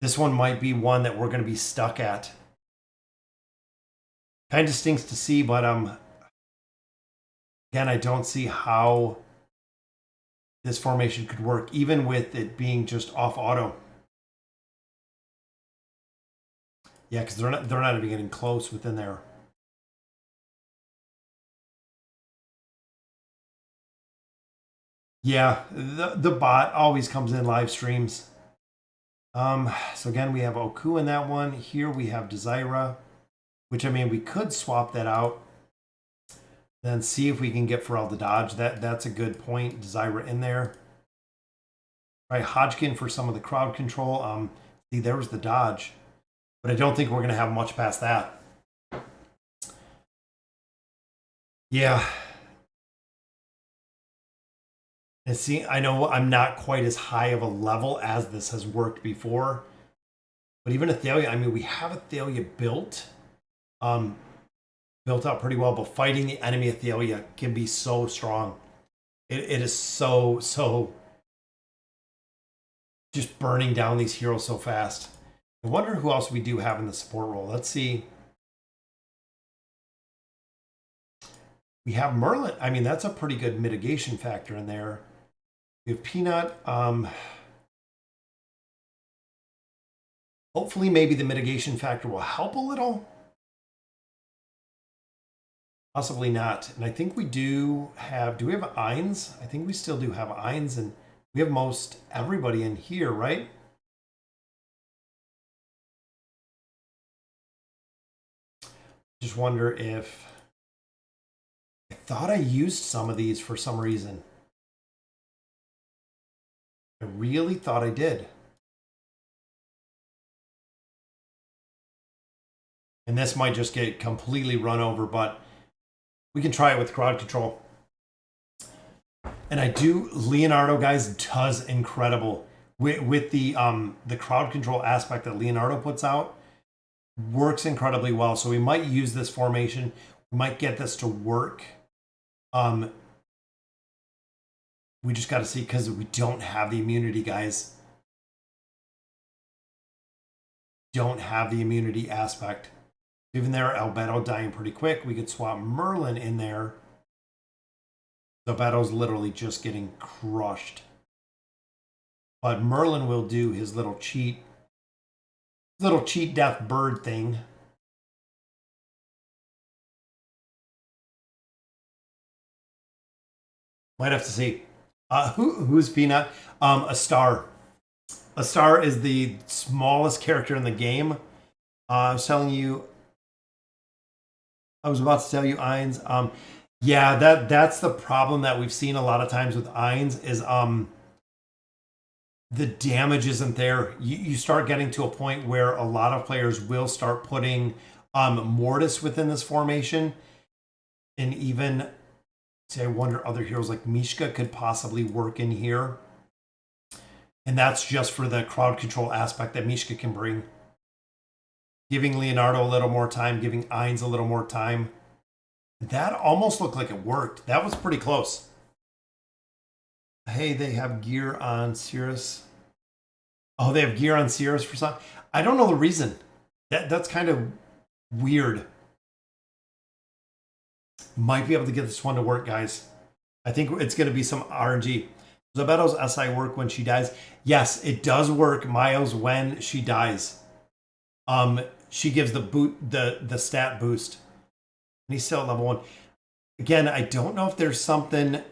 this one might be one that we're going to be stuck at. Kind of stinks to see, but again, I don't see how this formation could work, even with it being just off auto. Yeah, because they're not even getting close within there. Yeah, the bot always comes in live streams. So again, we have Oku in that one. Here we have Desira, which, I mean, we could swap that out. Then see if we can get Pharrell to dodge. That's a good point. Desira in there. Right, Hodgkin for some of the crowd control. See, there was the dodge. But I don't think we're going to have much past that. Yeah. And see, I know I'm not quite as high of a level as this has worked before. But even Athalia, I mean, we have Athalia built. Built up pretty well, but fighting the enemy Athalia can be so strong. It is so just burning down these heroes so fast. I wonder who else we do have in the support role. Let's see. We have Merlin. I mean, that's a pretty good mitigation factor in there. We have Peanut. Hopefully, maybe the mitigation factor will help a little. Possibly not. And I think we do have we have Eins? I think we still do have Eins, and we have most everybody in here, right? Just wonder if I thought I used some of these for some reason. I really thought I did. And this might just get completely run over, but we can try it with crowd control. And I do, Leonardo, guys, does incredible with the crowd control aspect that Leonardo puts out. Works incredibly well. So we might use this formation. We might get this to work. We just got to see, because we don't have the immunity, guys. Don't have the immunity aspect. Even there, Albedo dying pretty quick. We could swap Merlin in there. Albedo's literally just getting crushed. But Merlin will do his little cheat death bird thing. Might have to see. Who's Peanut? A star. A star is the smallest character in the game. I was telling you. I was about to tell you, Ainz. Yeah, that's the problem that we've seen a lot of times with Ainz is the damage isn't there. You start getting to a point where a lot of players will start putting Mortis within this formation, and even say I wonder other heroes like Mishka could possibly work in here. And that's just for the crowd control aspect that Mishka can bring. Giving Leonardo a little more time, giving Ainz a little more time. That almost looked like it worked. That was pretty close. Hey, they have gear on Cirrus. Oh, they have gear on Cirrus for some. I don't know the reason. That's kind of weird. Might be able to get this one to work, guys. I think it's going to be some RNG. Zabedo's SI work when she dies. Yes, it does work, Miles, when she dies. She gives the stat boost. And he's still at level 1. Again, I don't know if there's something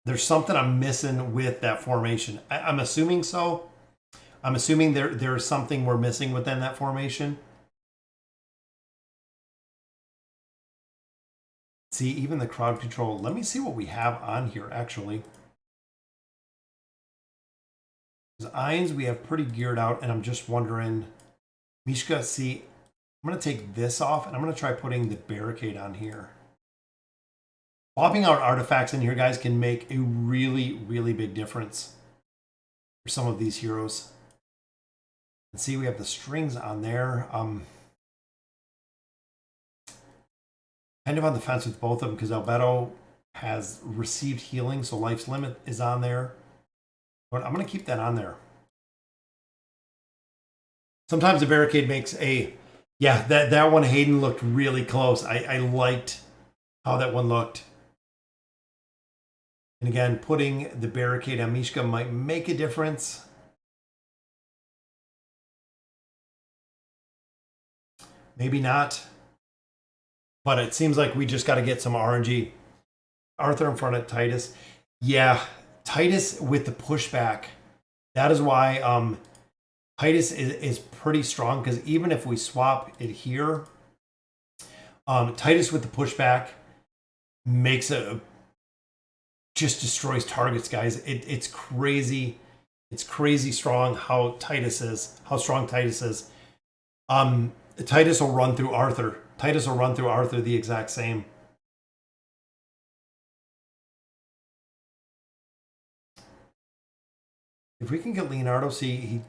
I'm missing with that formation. I'm assuming so. I'm assuming there's something we're missing within that formation. See, even the crowd control. Let me see what we have on here, actually. Because Ainz, we have pretty geared out, and I'm just wondering. Mishka, see, I'm going to take this off, and I'm going to try putting the barricade on here. Swapping out artifacts in here, guys, can make a really, really big difference for some of these heroes. And see, we have the strings on there. Kind of on the fence with both of them because Albedo has received healing, so Life's Limit is on there. But I'm going to keep that on there. Sometimes the barricade makes a... Yeah, that one, Hayden, looked really close. I liked how that one looked. And again, putting the barricade on Mishka might make a difference. Maybe not. But it seems like we just got to get some RNG. Arthur in front of Titus. Yeah, Titus with the pushback. That is why Titus is pretty strong, because even if we swap it here, Titus with the pushback makes just destroys targets, guys. It's crazy. It's crazy strong how strong Titus is. Titus will run through Arthur. Titus will run through Arthur the exact same. If we can get Leonardo, see, he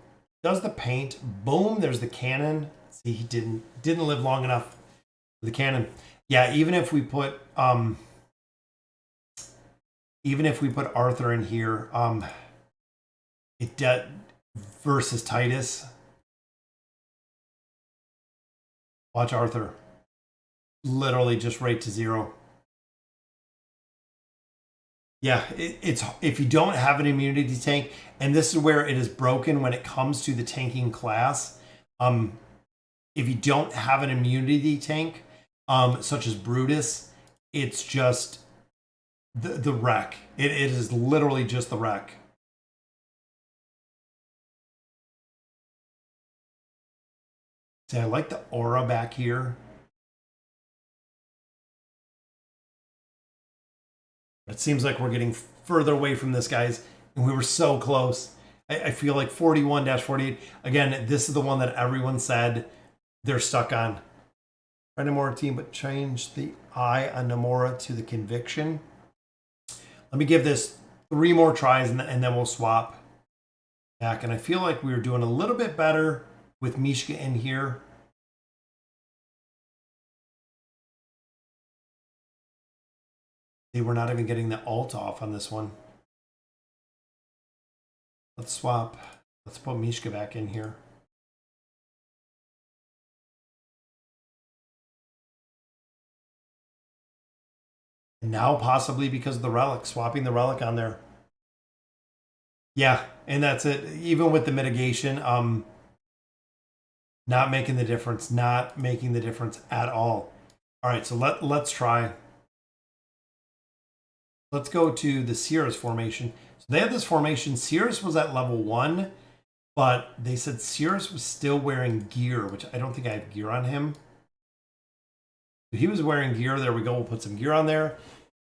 does the paint. Boom, there's the cannon. See, he didn't live long enough for the cannon. Yeah, even if we put Arthur in here, versus Titus. Watch Arthur. Literally just right to 0. Yeah, it's if you don't have an immunity tank, and this is where it is broken when it comes to the tanking class. If you don't have an immunity tank, such as Brutus, it's just the wreck. It is literally just the wreck. See, I like the aura back here. It seems like we're getting further away from this, guys. And we were so close. I feel like 41-48. Again, this is the one that everyone said they're stuck on. Right, Namora team, but change the I on Namora to the conviction. Let me give this 3 more tries and then we'll swap back. And I feel like we were doing a little bit better with Mishka in here. See, we're not even getting the alt off on this one. Let's swap. Let's put Mishka back in here. And now possibly because of the relic, swapping the relic on there. Yeah, and that's it. Even with the mitigation, not making the difference, not making the difference at all. All right, so let's try. Let's go to the Cirrus formation. So they had this formation. Cirrus was at level 1, but they said Cirrus was still wearing gear, which I don't think I have gear on him. But he was wearing gear. There we go. We'll put some gear on there.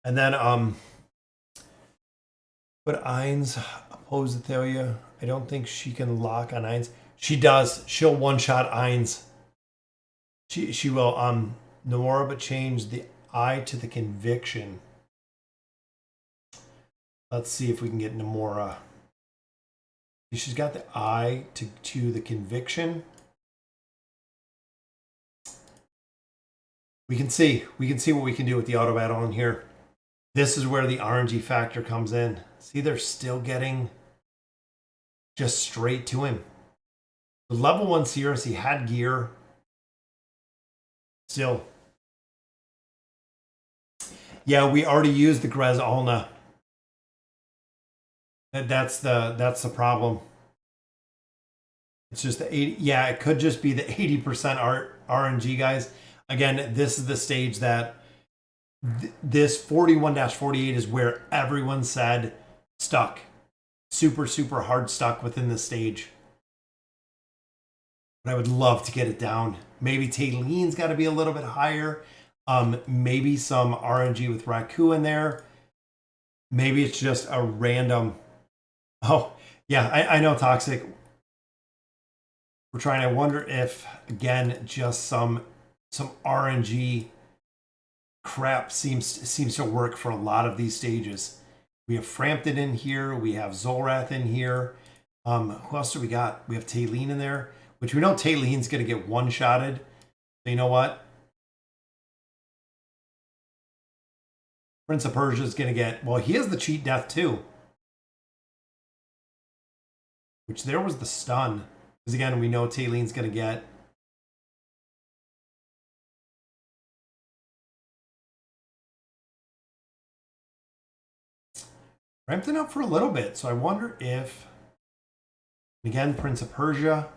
And then put Ainz oppose Athalia. I don't think she can lock on Ainz. She does. She'll one-shot Ainz. She will Nomura, but change the I to the conviction. Let's see if we can get Nomura. She's got the I to the conviction. We can see what we can do with the auto battle in here. This is where the RNG factor comes in. See, they're still getting just straight to him. The level 1 Cirrus, he had gear. Still. Yeah, we already used the Grez Alna. That's the problem. It's just the 80. Yeah, it could just be the 80% RNG, guys. Again, this is the stage that this 41-48 is where everyone said stuck. Super, super hard stuck within the stage. But I would love to get it down. Maybe Tayleen's got to be a little bit higher. Maybe some RNG with Raku in there. Maybe it's just a random. Oh, yeah, I know, Toxic. We're trying to wonder if, again, just some RNG crap seems to work for a lot of these stages. We have Frampton in here. We have Zolrath in here. Who else do we got? We have Tayleen in there, which we know Tayleen's going to get one-shotted. So you know what? Prince of Persia is going to get, well, he has the cheat death too. Which there was the stun. Because again, we know Tayleen's going to get. Ramped it up for a little bit. So I wonder if, again, Prince of Persia.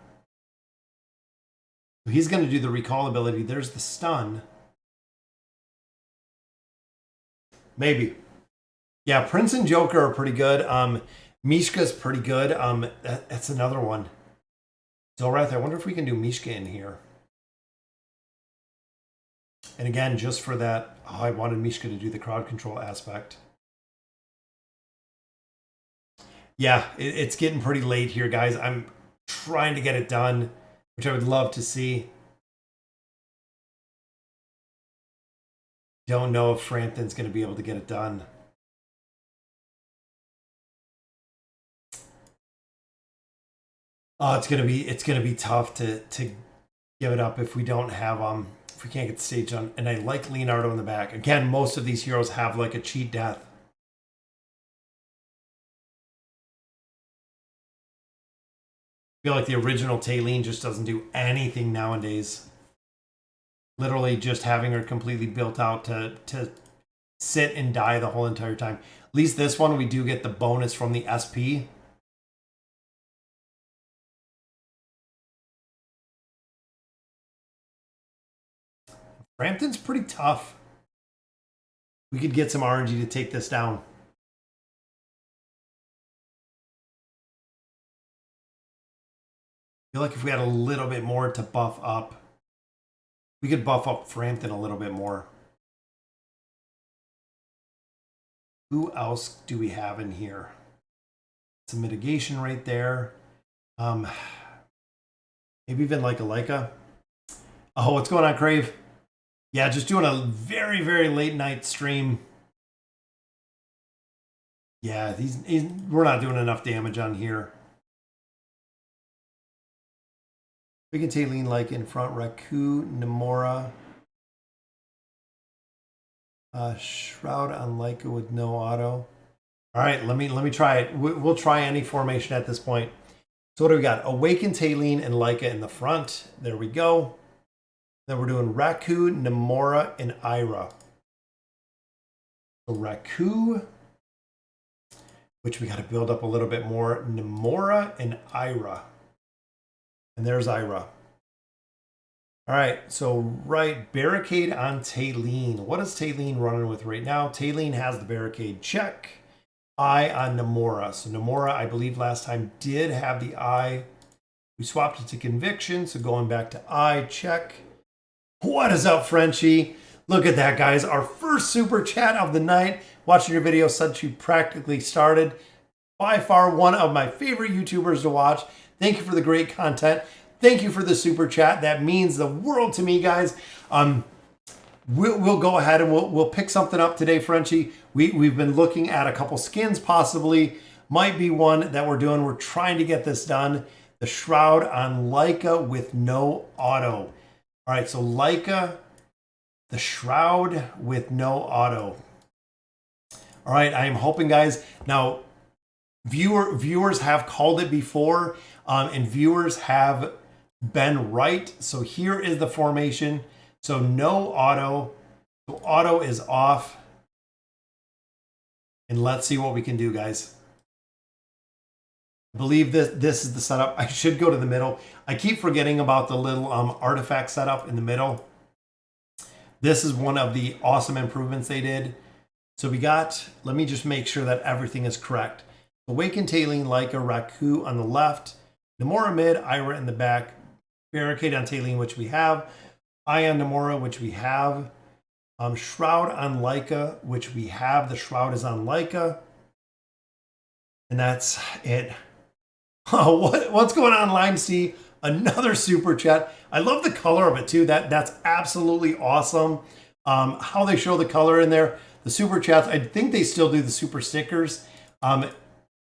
He's going to do the recall ability. There's the stun. Maybe. Yeah, Prince and Joker are pretty good. Mishka's pretty good. That's another one. Zolrath, I wonder if we can do Mishka in here. And again, just for that, I wanted Mishka to do the crowd control aspect. Yeah, it's getting pretty late here, guys. I'm trying to get it done, which I would love to see. Don't know if Frampton's going to be able to get it done. Oh, it's gonna be tough to give it up if we don't have if we can't get the stage done. And I like Leonardo in the back. Again, most of these heroes have like a cheat death. I feel like the original Tayleen just doesn't do anything nowadays. Literally just having her completely built out to sit and die the whole entire time. At least this one, we do get the bonus from the SP. Frampton's pretty tough. We could get some RNG to take this down. I feel like if we had a little bit more to buff up, we could buff up Frampton a little bit more. Who else do we have in here? Some mitigation right there. Maybe even like a Leica. Oh, what's going on, Crave? Yeah, just doing a very, very late night stream. Yeah, we're not doing enough damage on here. We can take lean like in front, Raku, Namora. Shroud on Leica with no auto. All right, let me try it. We'll try any formation at this point. So what do we got? Awaken, Taylene, and Leica in the front. There we go. Then we're doing Raku, Namora, and Ira. So Raku, which we got to build up a little bit more. Namora and Ira. And there's Ira. All right, so barricade on Taylene. What is Taylene running with right now? Taylene has the barricade. Check. Eye on Namora. So Namora, I believe last time did have the eye. We swapped it to conviction, so going back to eye, check. What is up, Frenchie? Look at that, guys. Our first super chat of the night. Watching your video since you practically started. By far one of my favorite YouTubers to watch. Thank you for the great content. Thank you for the super chat. That means the world to me, guys. We'll go ahead and we'll pick something up today, Frenchie. We've been looking at a couple skins, possibly. Might be one that we're doing. We're trying to get this done. The Shroud on Leica with no auto. All right, so Leica, the Shroud with no auto. All right, I am hoping, guys. Now, viewers have called it before, and viewers have been right. So here is the formation. So no auto. So auto is off. And let's see what we can do, guys. I believe this is the setup. I should go to the middle. I keep forgetting about the little artifact setup in the middle. This is one of the awesome improvements they did. So we got, let me just make sure that everything is correct. Awaken, Taylene, Leica, Raku on the left. Namora mid, Ira in the back. Barricade on Taylene, which we have. Eye on Namora, which we have. Shroud on Leica, which we have. The Shroud is on Leica. And that's it. Oh, what's going on, Limesea? Another super chat. I love the color of it too. That's absolutely awesome. How they show the color in there. The super chats, I think they still do the super stickers.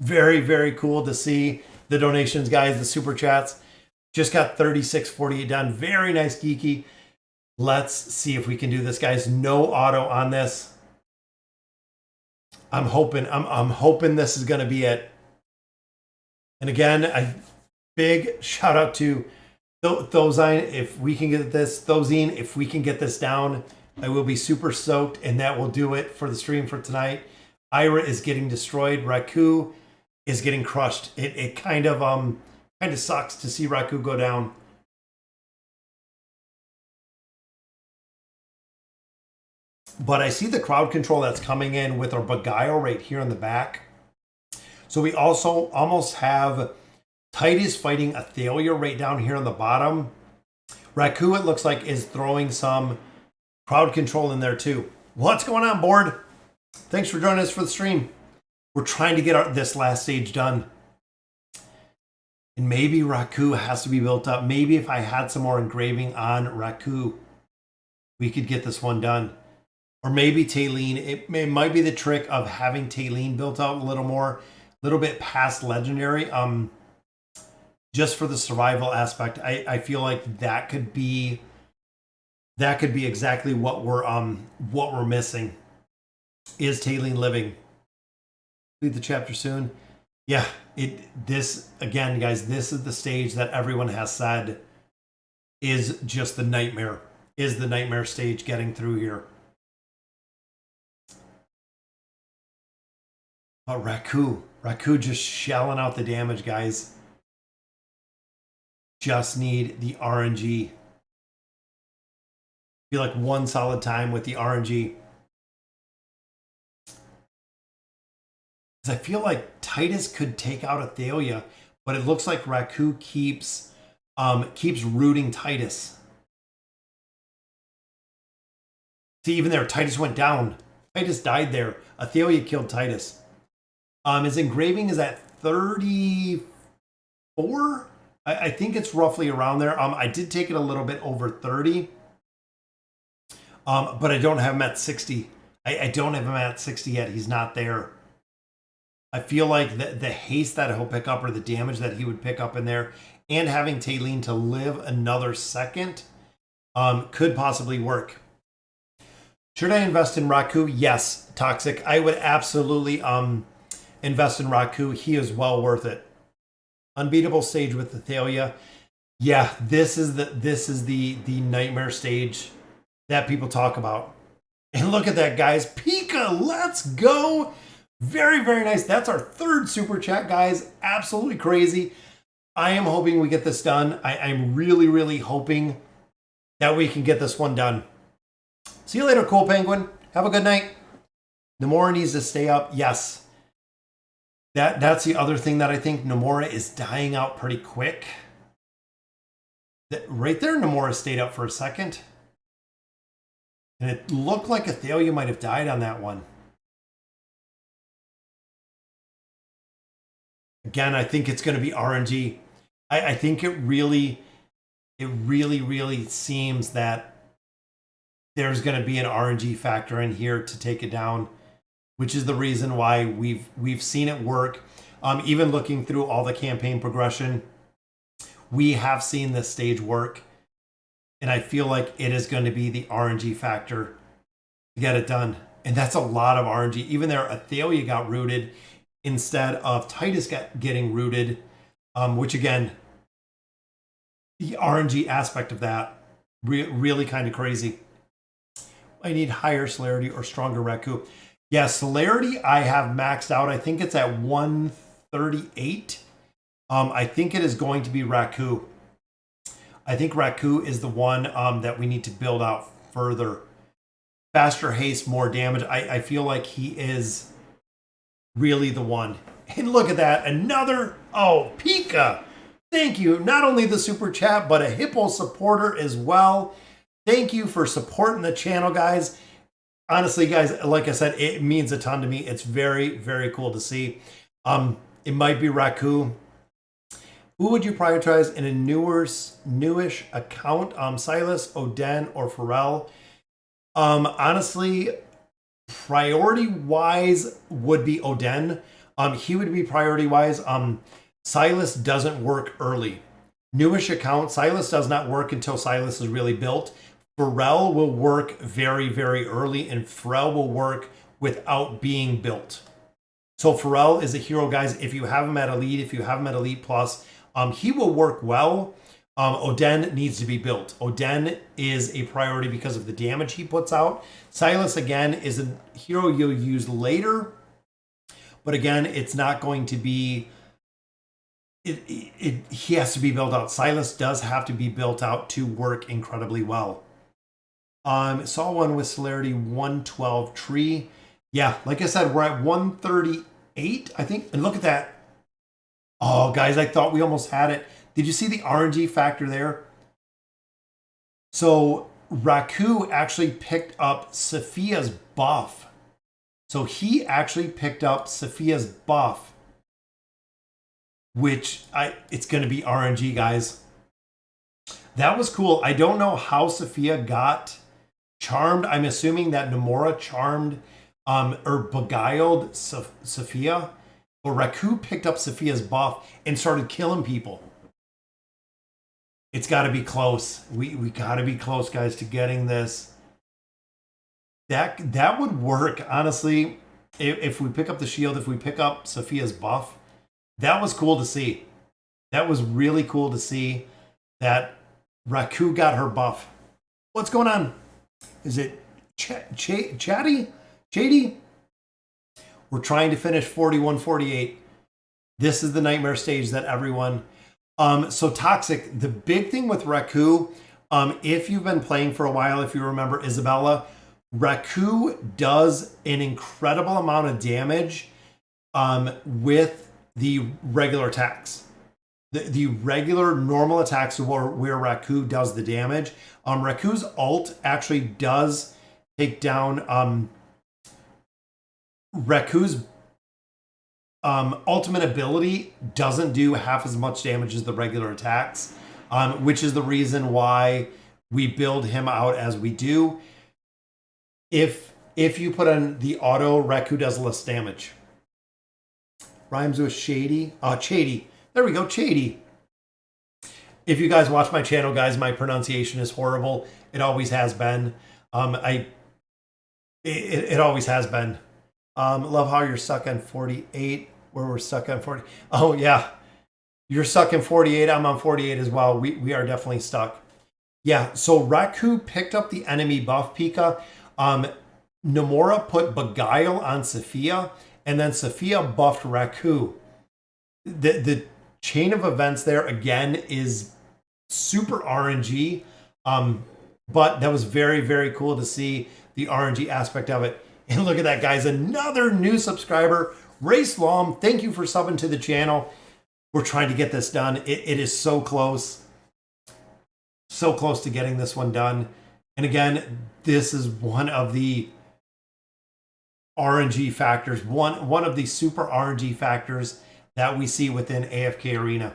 Very, very cool to see the donations, guys, the super chats. Just got 36.48 done. Very nice, Geeky. Let's see if we can do this, guys. No auto on this. I'm hoping this is going to be it. And again, a big shout out to Thozine. If we can get this, Thozine, if we can get this down, I will be super stoked, and that will do it for the stream for tonight. Ira is getting destroyed. Raku is getting crushed. It kind of sucks to see Raku go down. But I see the crowd control that's coming in with our Beguile right here in the back. So we also almost have Titus fighting Athalia right down here on the bottom. Raku, it looks like, is throwing some crowd control in there too. What's going on, board? Thanks for joining us for the stream. We're trying to get this last stage done. And maybe Raku has to be built up. Maybe if I had some more engraving on Raku, we could get this one done. Or maybe Taylene. It might be the trick of having Taylene built out a little more, a little bit past legendary. Just for the survival aspect, I feel like that could be exactly what we're missing. Is Taylene living? Read the chapter soon. Yeah, this again, guys, this is the stage that everyone has said is just the nightmare. Is the nightmare stage getting through here? But Raku just shelling out the damage, guys. Just need the RNG. Be like one solid time with the RNG. Because I feel like Titus could take out Athalia, but it looks like Raku keeps rooting Titus. See, even there, Titus went down. Titus died there. Athalia killed Titus. His engraving is at 34. I think it's roughly around there. I did take it a little bit over 30. But I don't have him at 60. I don't have him at 60 yet. He's not there. I feel like the haste that he'll pick up or the damage that he would pick up in there and having Taylene to live another second could possibly work. Should I invest in Raku? Yes, Toxic. I would absolutely invest in Raku. He is well worth it. Unbeatable stage with the Thalia. Yeah, this is the nightmare stage that people talk about. And look at that, guys. Pika, let's go. Very, very nice. That's our third super chat, guys. Absolutely crazy. I am hoping we get this done. I'm really, really hoping that we can get this one done. See you later, Cool Penguin. Have a good night. Nomura needs to stay up. Yes. That's the other thing that I think Nomura is dying out pretty quick. Right there, Nomura stayed up for a second. And it looked like Athalia might have died on that one. Again, I think it's going to be RNG. I think it really seems that there's going to be an RNG factor in here to take it down, which is the reason why we've seen it work. Even looking through all the campaign progression, we have seen this stage work, and I feel like it is going to be the RNG factor to get it done. And that's a lot of RNG. Even there, Athalia got rooted instead of Titus getting rooted, which again, the RNG aspect of that, really kind of crazy. I need higher celerity or stronger Raku. Yeah, celerity I have maxed out. I think it's at 138. I think it is going to be Raku. I think Raku is the one that we need to build out further. Faster haste, more damage. I feel like he is really the one. And look at that. Another, Pika. Thank you. Not only the super chat, but a Hippo supporter as well. Thank you for supporting the channel, guys. Honestly, guys, like I said, it means a ton to me. It's very, very cool to see. It might be Raku. Who would you prioritize in a newish account? Silas, Oden, or Pharrell? Honestly, priority-wise would be Oden. He would be priority-wise. Silas doesn't work early. Newish account, Silas does not work until Silas is really built. Pharrell will work very, very early, and Pharrell will work without being built. So Pharrell is a hero, guys. If you have him at Elite, if you have him at Elite Plus, he will work well. Oden needs to be built. Oden is a priority because of the damage he puts out. Silas, again, is a hero you'll use later. But again, it's not going to be... he has to be built out. Silas does have to be built out to work incredibly well. Saw one with celerity 112 tree. Yeah, like I said, we're at 138, I think. And look at that. Oh, guys, I thought we almost had it. Did you see the RNG factor there? So Raku actually picked up Sophia's buff. So he actually picked up Sophia's buff, which it's going to be RNG, guys. That was cool. I don't know how Sophia got charmed. I'm assuming that Nomura charmed or beguiled Sophia. But Raku picked up Sophia's buff and started killing people. It's got to be close. We got to be close, guys, to getting this. That would work, honestly. If we pick up the shield, if we pick up Sophia's buff, that was cool to see. That was really cool to see that Raku got her buff. What's going on? Is it Chatty? We're trying to finish 41-48. This is the nightmare stage that everyone... So Toxic, the big thing with Raku, if you've been playing for a while, if you remember Isabella, Raku does an incredible amount of damage with the regular attacks. The regular normal attacks where Raku does the damage. Raku's ult actually does take down Raku's ultimate ability doesn't do half as much damage as the regular attacks, which is the reason why we build him out as we do. If you put on the auto, Raku does less damage. Rhymes with shady. Chady. There we go, Chady. If you guys watch my channel, guys, my pronunciation is horrible. It always has been. It always has been. Love how you're stuck on 48, where we're stuck on 40. Oh, yeah. You're stuck in 48. I'm on 48 as well. We are definitely stuck. Yeah, so Raku picked up the enemy buff, Pika. Nomura put Beguile on Sophia, and then Sophia buffed Raku. The chain of events there, again, is super RNG. But that was very, very cool to see the RNG aspect of it. And look at that, guys. Another new subscriber, Race Lom. Thank you for subbing to the channel. We're trying to get this done. It is so close. So close to getting this one done. And again, this is one of the RNG factors, one of the super RNG factors that we see within AFK Arena.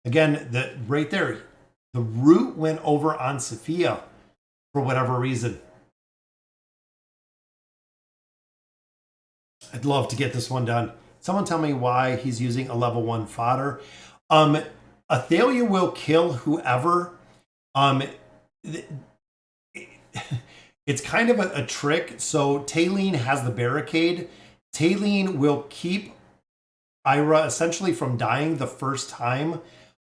Again, right there, the root went over on Sophia for whatever reason. I'd love to get this one done. Someone tell me why he's using a level 1 fodder. Athalia will kill whoever. It's kind of a trick. So Taylene has the barricade. Taylene will keep Ira essentially from dying the first time.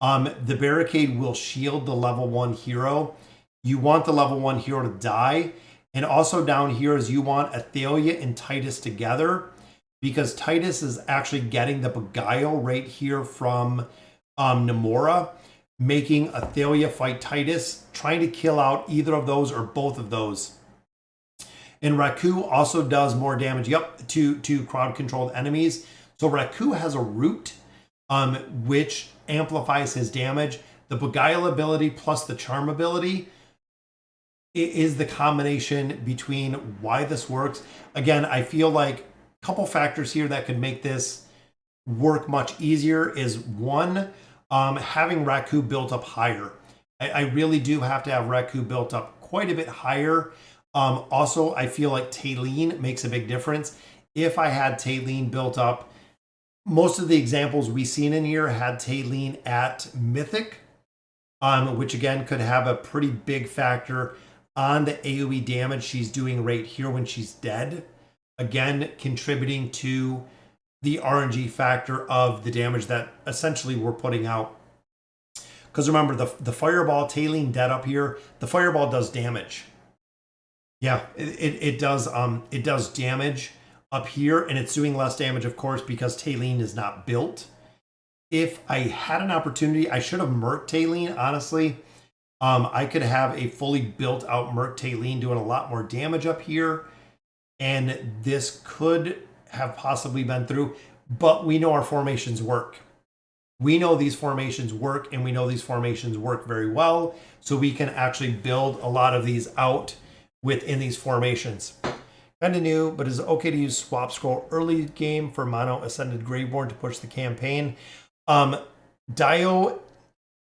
The barricade will shield the level 1 hero. You want the level 1 hero to die. And also down here is you want Athalia and Titus together, because Titus is actually getting the Beguile right here from Nomura, making Athalia fight Titus, trying to kill out either of those or both of those. And Raku also does more damage, to crowd-controlled enemies. So Raku has a root, which amplifies his damage. The Beguile ability plus the Charm ability is the combination between why this works. Again, I feel like a couple factors here that could make this work much easier is one, having Raku built up higher. I really do have to have Raku built up quite a bit higher. Also, I feel like Taylene makes a big difference. If I had Taylene built up, most of the examples we've seen in here had Taylene at Mythic, which again could have a pretty big factor on the AoE damage she's doing right here when she's dead. Again, contributing to the RNG factor of the damage that essentially we're putting out. Because remember, the Fireball, Taylene dead up here, the Fireball does damage. Yeah, it does damage up here, and it's doing less damage, of course, because Taylene is not built. If I had an opportunity, I should have Merc Taylene, honestly. I could have a fully built out Merc Taylene doing a lot more damage up here, and this could have possibly been through, but we know our formations work. We know these formations work, and we know these formations work very well, so we can actually build a lot of these out within these formations. Kind of new, but is it okay to use Swap Scroll early game for Mono Ascended Graveborn to push the campaign? Dio,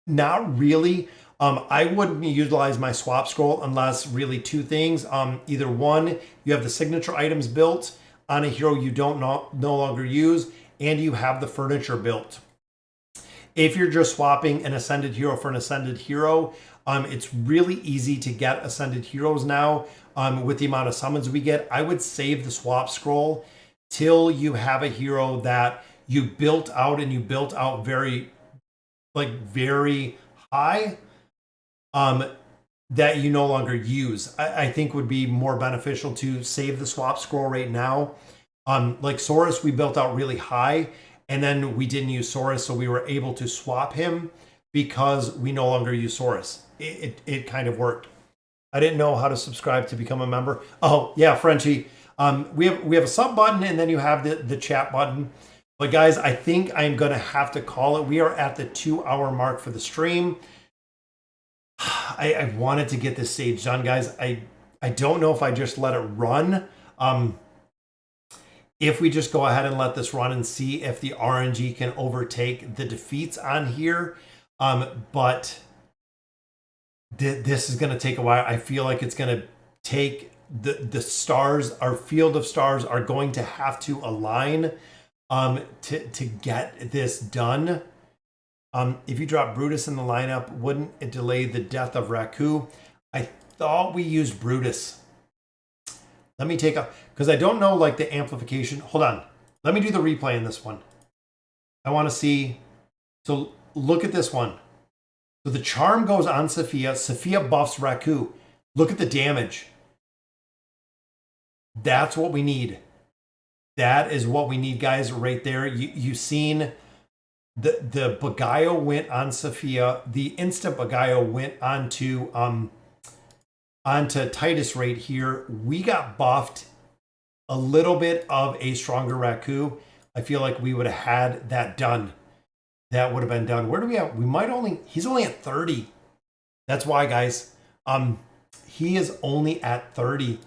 not really. I wouldn't utilize my Swap Scroll unless really two things. Either one, you have the signature items built on a hero you don't no longer use, and you have the furniture built. If you're just swapping an Ascended hero for an Ascended hero, it's really easy to get Ascended heroes now with the amount of summons we get. I would save the Swap Scroll till you have a hero that you built out, and you built out very high, that you no longer use. I think would be more beneficial to save the Swap Scroll right now. Like Saurus, we built out really high, and then we didn't use Saurus, so we were able to swap him because we no longer use Saurus. It kind of worked. I didn't know how to subscribe to become a member. Oh yeah, Frenchie. We have a sub button, and then you have the chat button. But guys, I think I'm gonna have to call it. We are at the 2-hour mark for the stream. I wanted to get this stage done, guys. I don't know if I just let it run. If we just go ahead and let this run and see if the RNG can overtake the defeats on here. But this is going to take a while. I feel like it's going to take the stars, our field of stars are going to have to align to get this done. If you drop Brutus in the lineup, wouldn't it delay the death of Raku? I thought we used Brutus. Let me take a, because I don't know like the amplification. Hold on. Let me do the replay in this one. I want to see. So look at this one. So the charm goes on Sophia. Sophia buffs Raku. Look at the damage. That's what we need. That is what we need, guys, right there. You've seen the Bagayo went on Sophia. The instant Bagayo went onto Titus right here. We got buffed a little bit of a stronger Raku. I feel like we would have had that done. That would have been done. Where do we have? We might only, he's only at 30. That's why, guys. He is only at 30.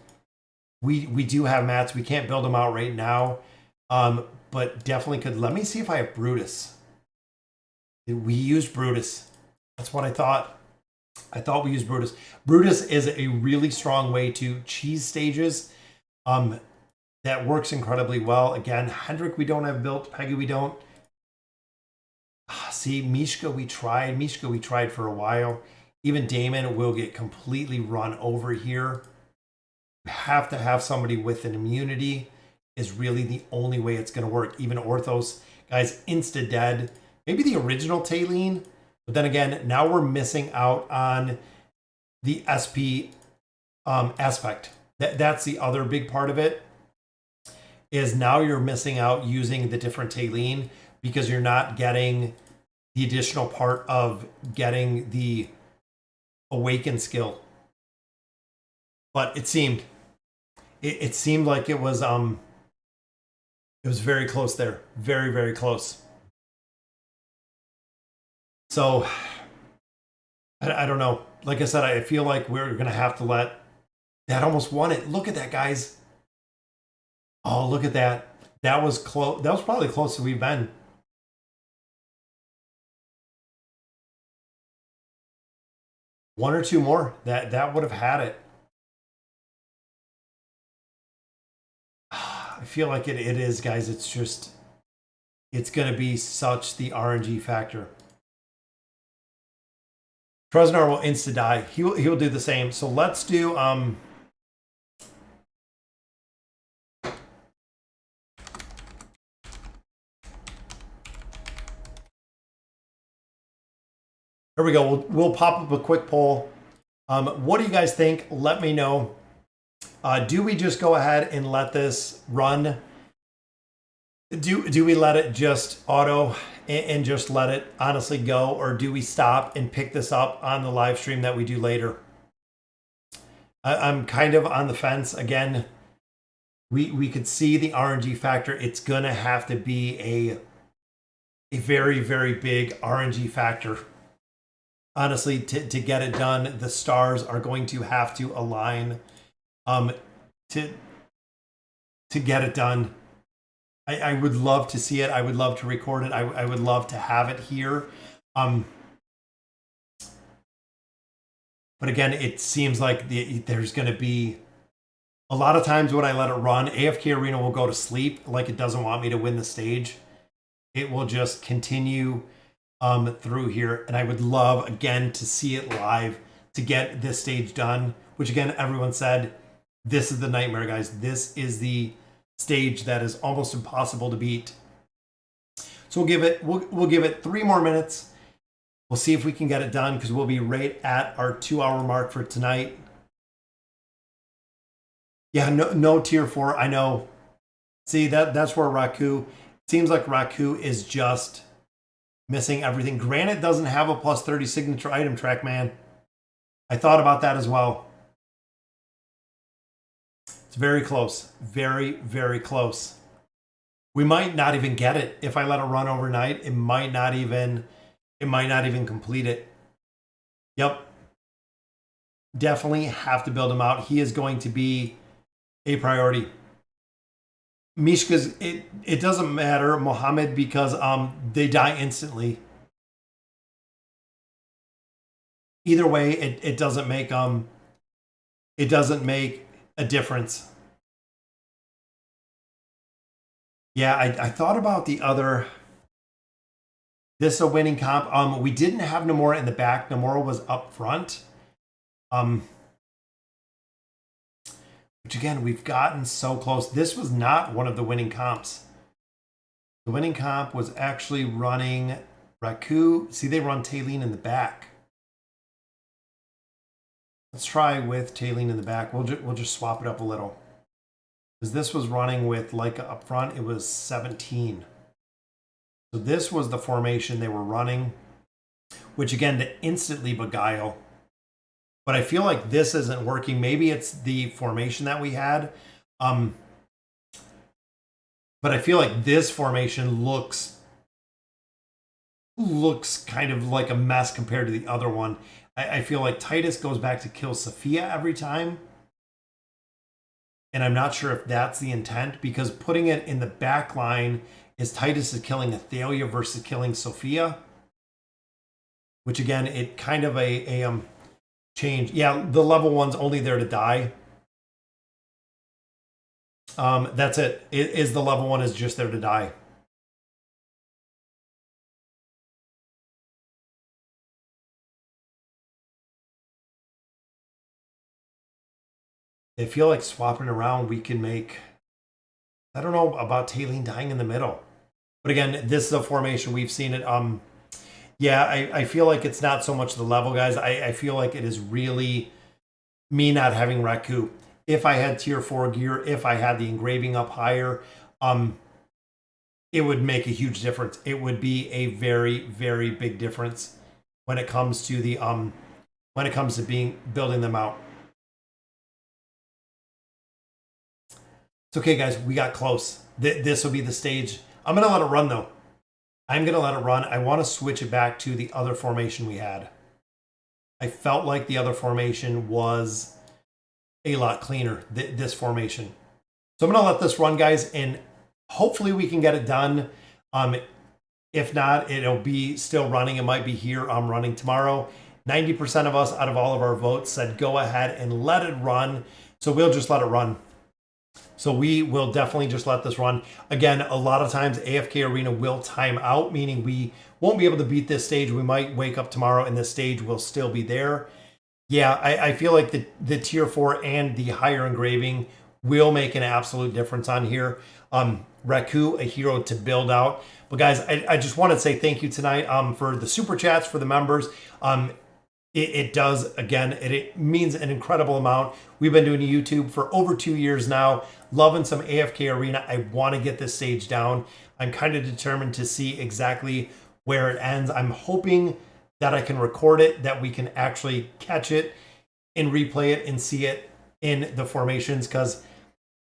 We do have mats. We can't build them out right now. But definitely could. Let me see if I have Brutus. We used Brutus. That's what I thought. I thought we used Brutus. Brutus is a really strong way to cheese stages. That works incredibly well. Again, Hendrik we don't have built. Peggy we don't. See, Mishka we tried. Mishka we tried for a while. Even Damon will get completely run over here. You have to have somebody with an immunity is really the only way it's going to work. Even Orthos, guys, insta-dead. Maybe the original Taline. But then again, now we're missing out on the SP aspect. That's the other big part of it. Is now you're missing out using the different Taline because you're not getting the additional part of getting the awaken skill. But it seemed like it was very close there. Very, very close. So I don't know. Like I said, I feel like we're gonna have to let that almost won it. Look at that, guys. Oh, look at that. That was close. That was probably the closest we've been. One or two more. That would have had it. I feel like it is, guys. It's just, it's going to be such the RNG factor. Treznar will insta-die. He'll do the same. So let's do... Here we go. We'll pop up a quick poll. What do you guys think? Let me know. Do we just go ahead and let this run? Do we let it just auto and just let it honestly go? Or do we stop and pick this up on the live stream that we do later? I'm kind of on the fence. Again, we could see the RNG factor. It's going to have to be a very, very big RNG factor. Honestly, to get it done, the stars are going to have to align to get it done. I would love to see it. I would love to record it. I would love to have it here. But again, it seems like there's going to be a lot of times when I let it run, AFK Arena will go to sleep like it doesn't want me to win the stage. It will just continue through here, and I would love again to see it live to get this stage done, which again everyone said this is the nightmare, guys. This is the stage that is almost impossible to beat. So we'll give it 3 more minutes. We'll see if we can get it done because we'll be right at our 2-hour mark for tonight. Yeah, no tier 4. I know. See, that's where Raku seems like Raku is just missing everything. Granite doesn't have a plus 30 signature item track, man. I thought about that as well. It's very close. Very, very close. We might not even get it if I let it run overnight. It might not even complete it. Yep. Definitely have to build him out. He is going to be a priority. Mishka's, it doesn't matter, Mohammed, because they die instantly. Either way, it doesn't make a difference. Yeah, I thought about the other. This is a winning comp. We didn't have Nomura in the back. Nomura was up front. Which again, we've gotten so close. This was not one of the winning comps. The winning comp was actually running Raku. See, they run Tailene in the back. Let's try with Tailene in the back. We'll just swap it up a little. Because this was running with Leica up front. It was 17. So this was the formation they were running, which again, to instantly beguile. But I feel like this isn't working. Maybe it's the formation that we had. But I feel like this formation looks kind of like a mess compared to the other one. I feel like Titus goes back to kill Sophia every time. And I'm not sure if that's the intent, because putting it in the back line is Titus is killing Athalia versus killing Sophia. Which again, it kind of a change. Yeah, the level one's only there to die. That's it. It is the level one is just there to die. I feel like swapping around, we can make. I don't know about Tailene dying in the middle, but again, this is a formation we've seen it. Yeah, I feel like it's not so much the level, guys. I feel like it is really me not having Raku. If I had tier 4 gear, if I had the engraving up higher, it would make a huge difference. It would be a very, very big difference when it comes to the when it comes to building them out. It's okay, guys. We got close. This will be the stage. I'm gonna let it run though. I'm gonna let it run. I want to switch it back to the other formation we had. I felt like the other formation was a lot cleaner, this formation. So I'm going to let this run, guys, and hopefully we can get it done. If not, it'll be still running. It might be here. I'm running tomorrow. 90% of us out of all of our votes said go ahead and let it run. So we'll just let it run. So we will definitely just let this run. Again, a lot of times AFK Arena will time out, meaning we won't be able to beat this stage. We might wake up tomorrow and this stage will still be there. Yeah, I feel like the tier 4 and the higher engraving will make an absolute difference on here. Raku, a hero to build out. But guys, I just want to say thank you tonight for the super chats, for the members. It does, again, it means an incredible amount. We've been doing YouTube for over 2 years now, loving some AFK Arena. I want to get this stage down. I'm kind of determined to see exactly where it ends. I'm hoping that I can record it, that we can actually catch it and replay it and see it in the formations, because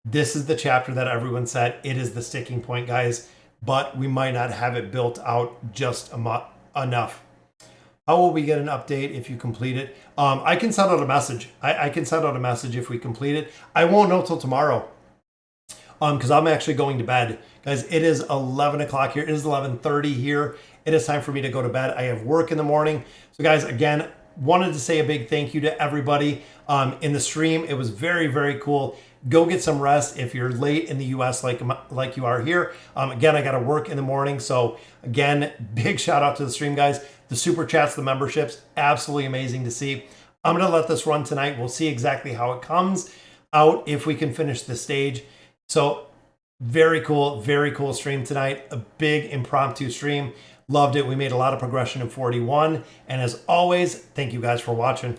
this is the chapter that everyone said it is the sticking point, guys, but we might not have it built out just enough. How will we get an update if you complete it? I can send out a message. I can send out a message if we complete it. I won't know till tomorrow because I'm actually going to bed. Guys, it is 11 o'clock here. It is 11:30 here. It is time for me to go to bed. I have work in the morning. So guys, again, wanted to say a big thank you to everybody in the stream. It was very, very cool. Go get some rest if you're late in the US like you are here. Again, I got to work in the morning. So again, big shout out to the stream, guys. The super chats, the memberships, absolutely amazing to see. I'm going to let this run tonight. We'll see exactly how it comes out if we can finish the stage. So very cool stream tonight. A big impromptu stream. Loved it. We made a lot of progression in 41. And as always, thank you guys for watching.